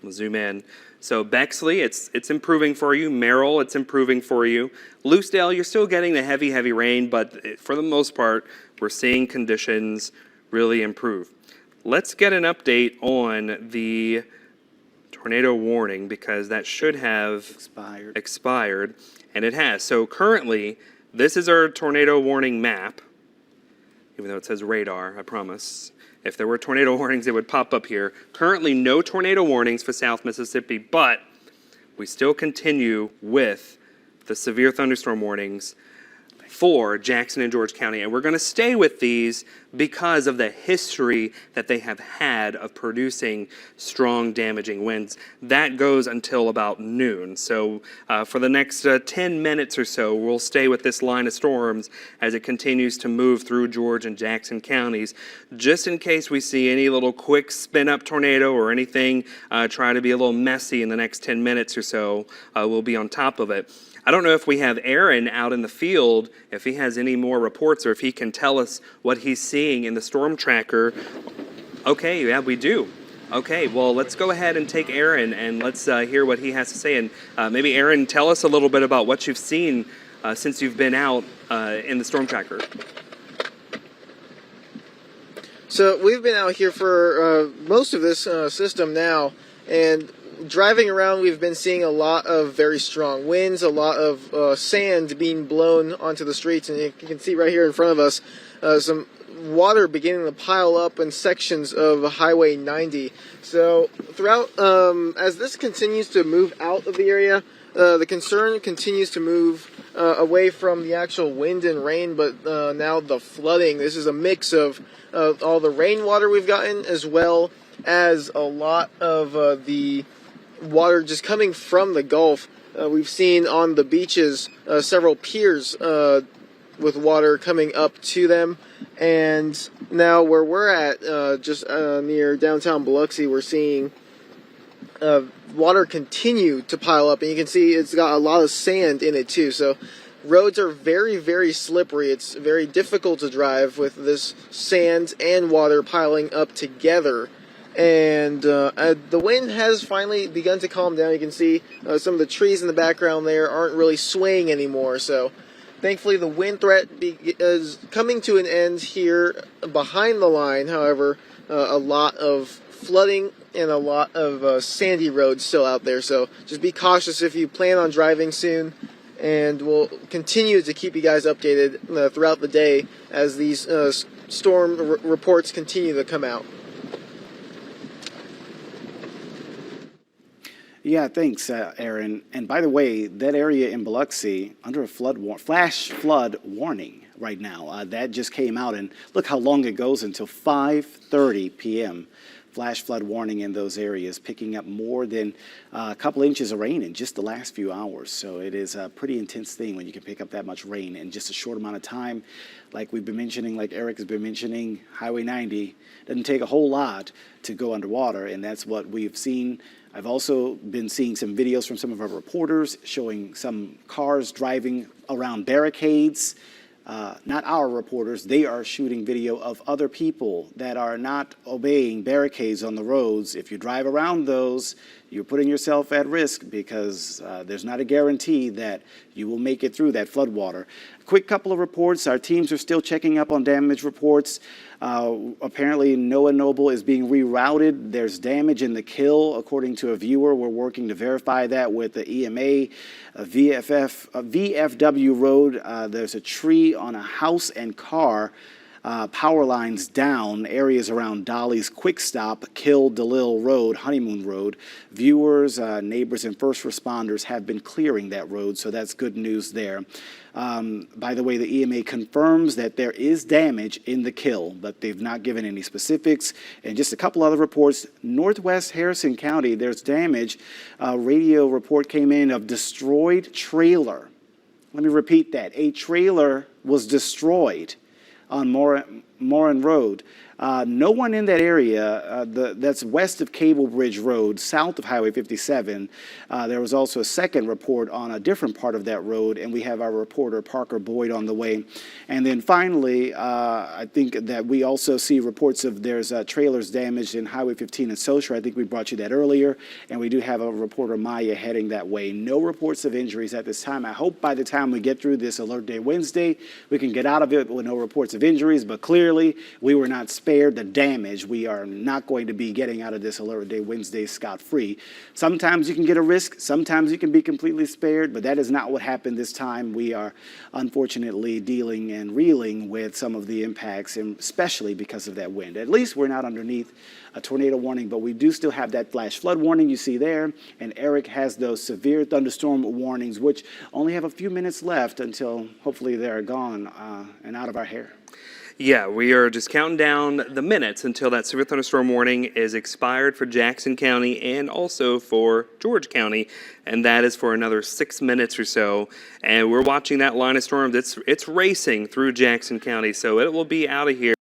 Speaker 3: We'll zoom in. So Bexley, it's improving for you. Merrill, it's improving for you. Lucedale, you're still getting the heavy rain, but for the most part, we're seeing conditions really improve. Let's get an update on the tornado warning because that should have expired, and it has. So currently, this is our tornado warning map, even though it says radar, I promise. If there were tornado warnings, it would pop up here. Currently, no tornado warnings for South Mississippi, but we still continue with the severe thunderstorm warnings for Jackson and George County. And we're going to stay with these because of the history that they have had of producing strong, damaging winds. That goes until about noon. So for the next 10 minutes or so, we'll stay with this line of storms as it continues to move through George and Jackson counties, just in case we see any little quick spin-up tornado or anything try to be a little messy in the next 10 minutes or so. We'll be on top of it. I don't know if we have Aaron out in the field, if he has any more reports or if he can tell us what he's seeing in the storm tracker. Okay, yeah, we do. Okay, well, let's go ahead and take Aaron and let's hear what he has to say. And maybe, Aaron, tell us a little bit about what you've seen since you've been out in the storm tracker.
Speaker 1: So we've been out here for most of this system now, and driving around, we've been seeing a lot of very strong winds, a lot of sand being blown onto the streets, and you can see right here in front of us some water beginning to pile up in sections of Highway 90. So throughout, as this continues to move out of the area, the concern continues to move away from the actual wind and rain, but now the flooding. This is a mix of all the rainwater we've gotten, as well as a lot of the water just coming from the Gulf. We've seen on the beaches several piers with water coming up to them, and now where we're at, just near downtown Biloxi, we're seeing water continue to pile up, and you can see it's got a lot of sand in it too. So roads are very, very slippery. It's very difficult to drive with this sand and water piling up together. And the wind has finally begun to calm down. You can see some of the trees in the background there aren't really swaying anymore. So thankfully the wind threat is coming to an end here behind the line. However, a lot of flooding and a lot of sandy roads still out there. So just be cautious if you plan on driving soon. And we'll continue to keep you guys updated throughout the day as these storm reports continue to come out.
Speaker 2: Yeah, thanks, Aaron. And by the way, that area in Biloxi under a flash flood warning right now. That just came out, and look how long it goes until 5:30 p.m. Flash flood warning in those areas, picking up more than a couple inches of rain in just the last few hours. So it is a pretty intense thing when you can pick up that much rain in just a short amount of time. Like we've been mentioning, like Eric has been mentioning, Highway 90 doesn't take a whole lot to go underwater, and that's what we've seen. I've also been seeing some videos from some of our reporters showing some cars driving around barricades. Not our reporters, they are shooting video of other people that are not obeying barricades on the roads. If you drive around those, you're putting yourself at risk because there's not a guarantee that you will make it through that floodwater. Quick couple of reports. Our teams are still checking up on damage reports. Apparently, Noah Noble is being rerouted. There's damage in the Kill, according to a viewer. We're working to verify that with the EMA. VFW Road, there's a tree on a house and car. Power lines down, areas around Dolly's Quick Stop, Kill, DeLille Road, Honeymoon Road. Viewers, neighbors, and first responders have been clearing that road, so that's good news there. By the way, the EMA confirms that there is damage in the Kill, but they've not given any specifics. And just a couple other reports. Northwest Harrison County, there's damage. Radio report came in of destroyed trailer. Let me repeat that. A trailer was destroyed on Morin Road. No one in that area, that's west of Cable Bridge Road, south of Highway 57. There was also a second report on a different part of that road, and we have our reporter Parker Boyd on the way. And then finally, I think that we also see reports of there's trailers damaged in Highway 15 in Socher. I think we brought you that earlier, and we do have a reporter, Maya, heading that way. No reports of injuries at this time. I hope by the time we get through this Alert Day Wednesday, we can get out of it with no reports of injuries, but clearly clearly we were not spared the damage. We are not going to be getting out of this Alert Day Wednesday scot-free. Sometimes you can get a risk, sometimes you can be completely spared, but that is not what happened this time. We are unfortunately dealing and reeling with some of the impacts, and especially because of that wind. At least we're not underneath a tornado warning, but we do still have that flash flood warning you see there, and Eric has those severe thunderstorm warnings, which only have a few minutes left until hopefully they're gone and out of our hair.
Speaker 3: Yeah, we are just counting down the minutes until that severe thunderstorm warning is expired for Jackson County and also for George County, and that is for another 6 minutes or so. And we're watching that line of storms. It's racing through Jackson County, so it will be out of here.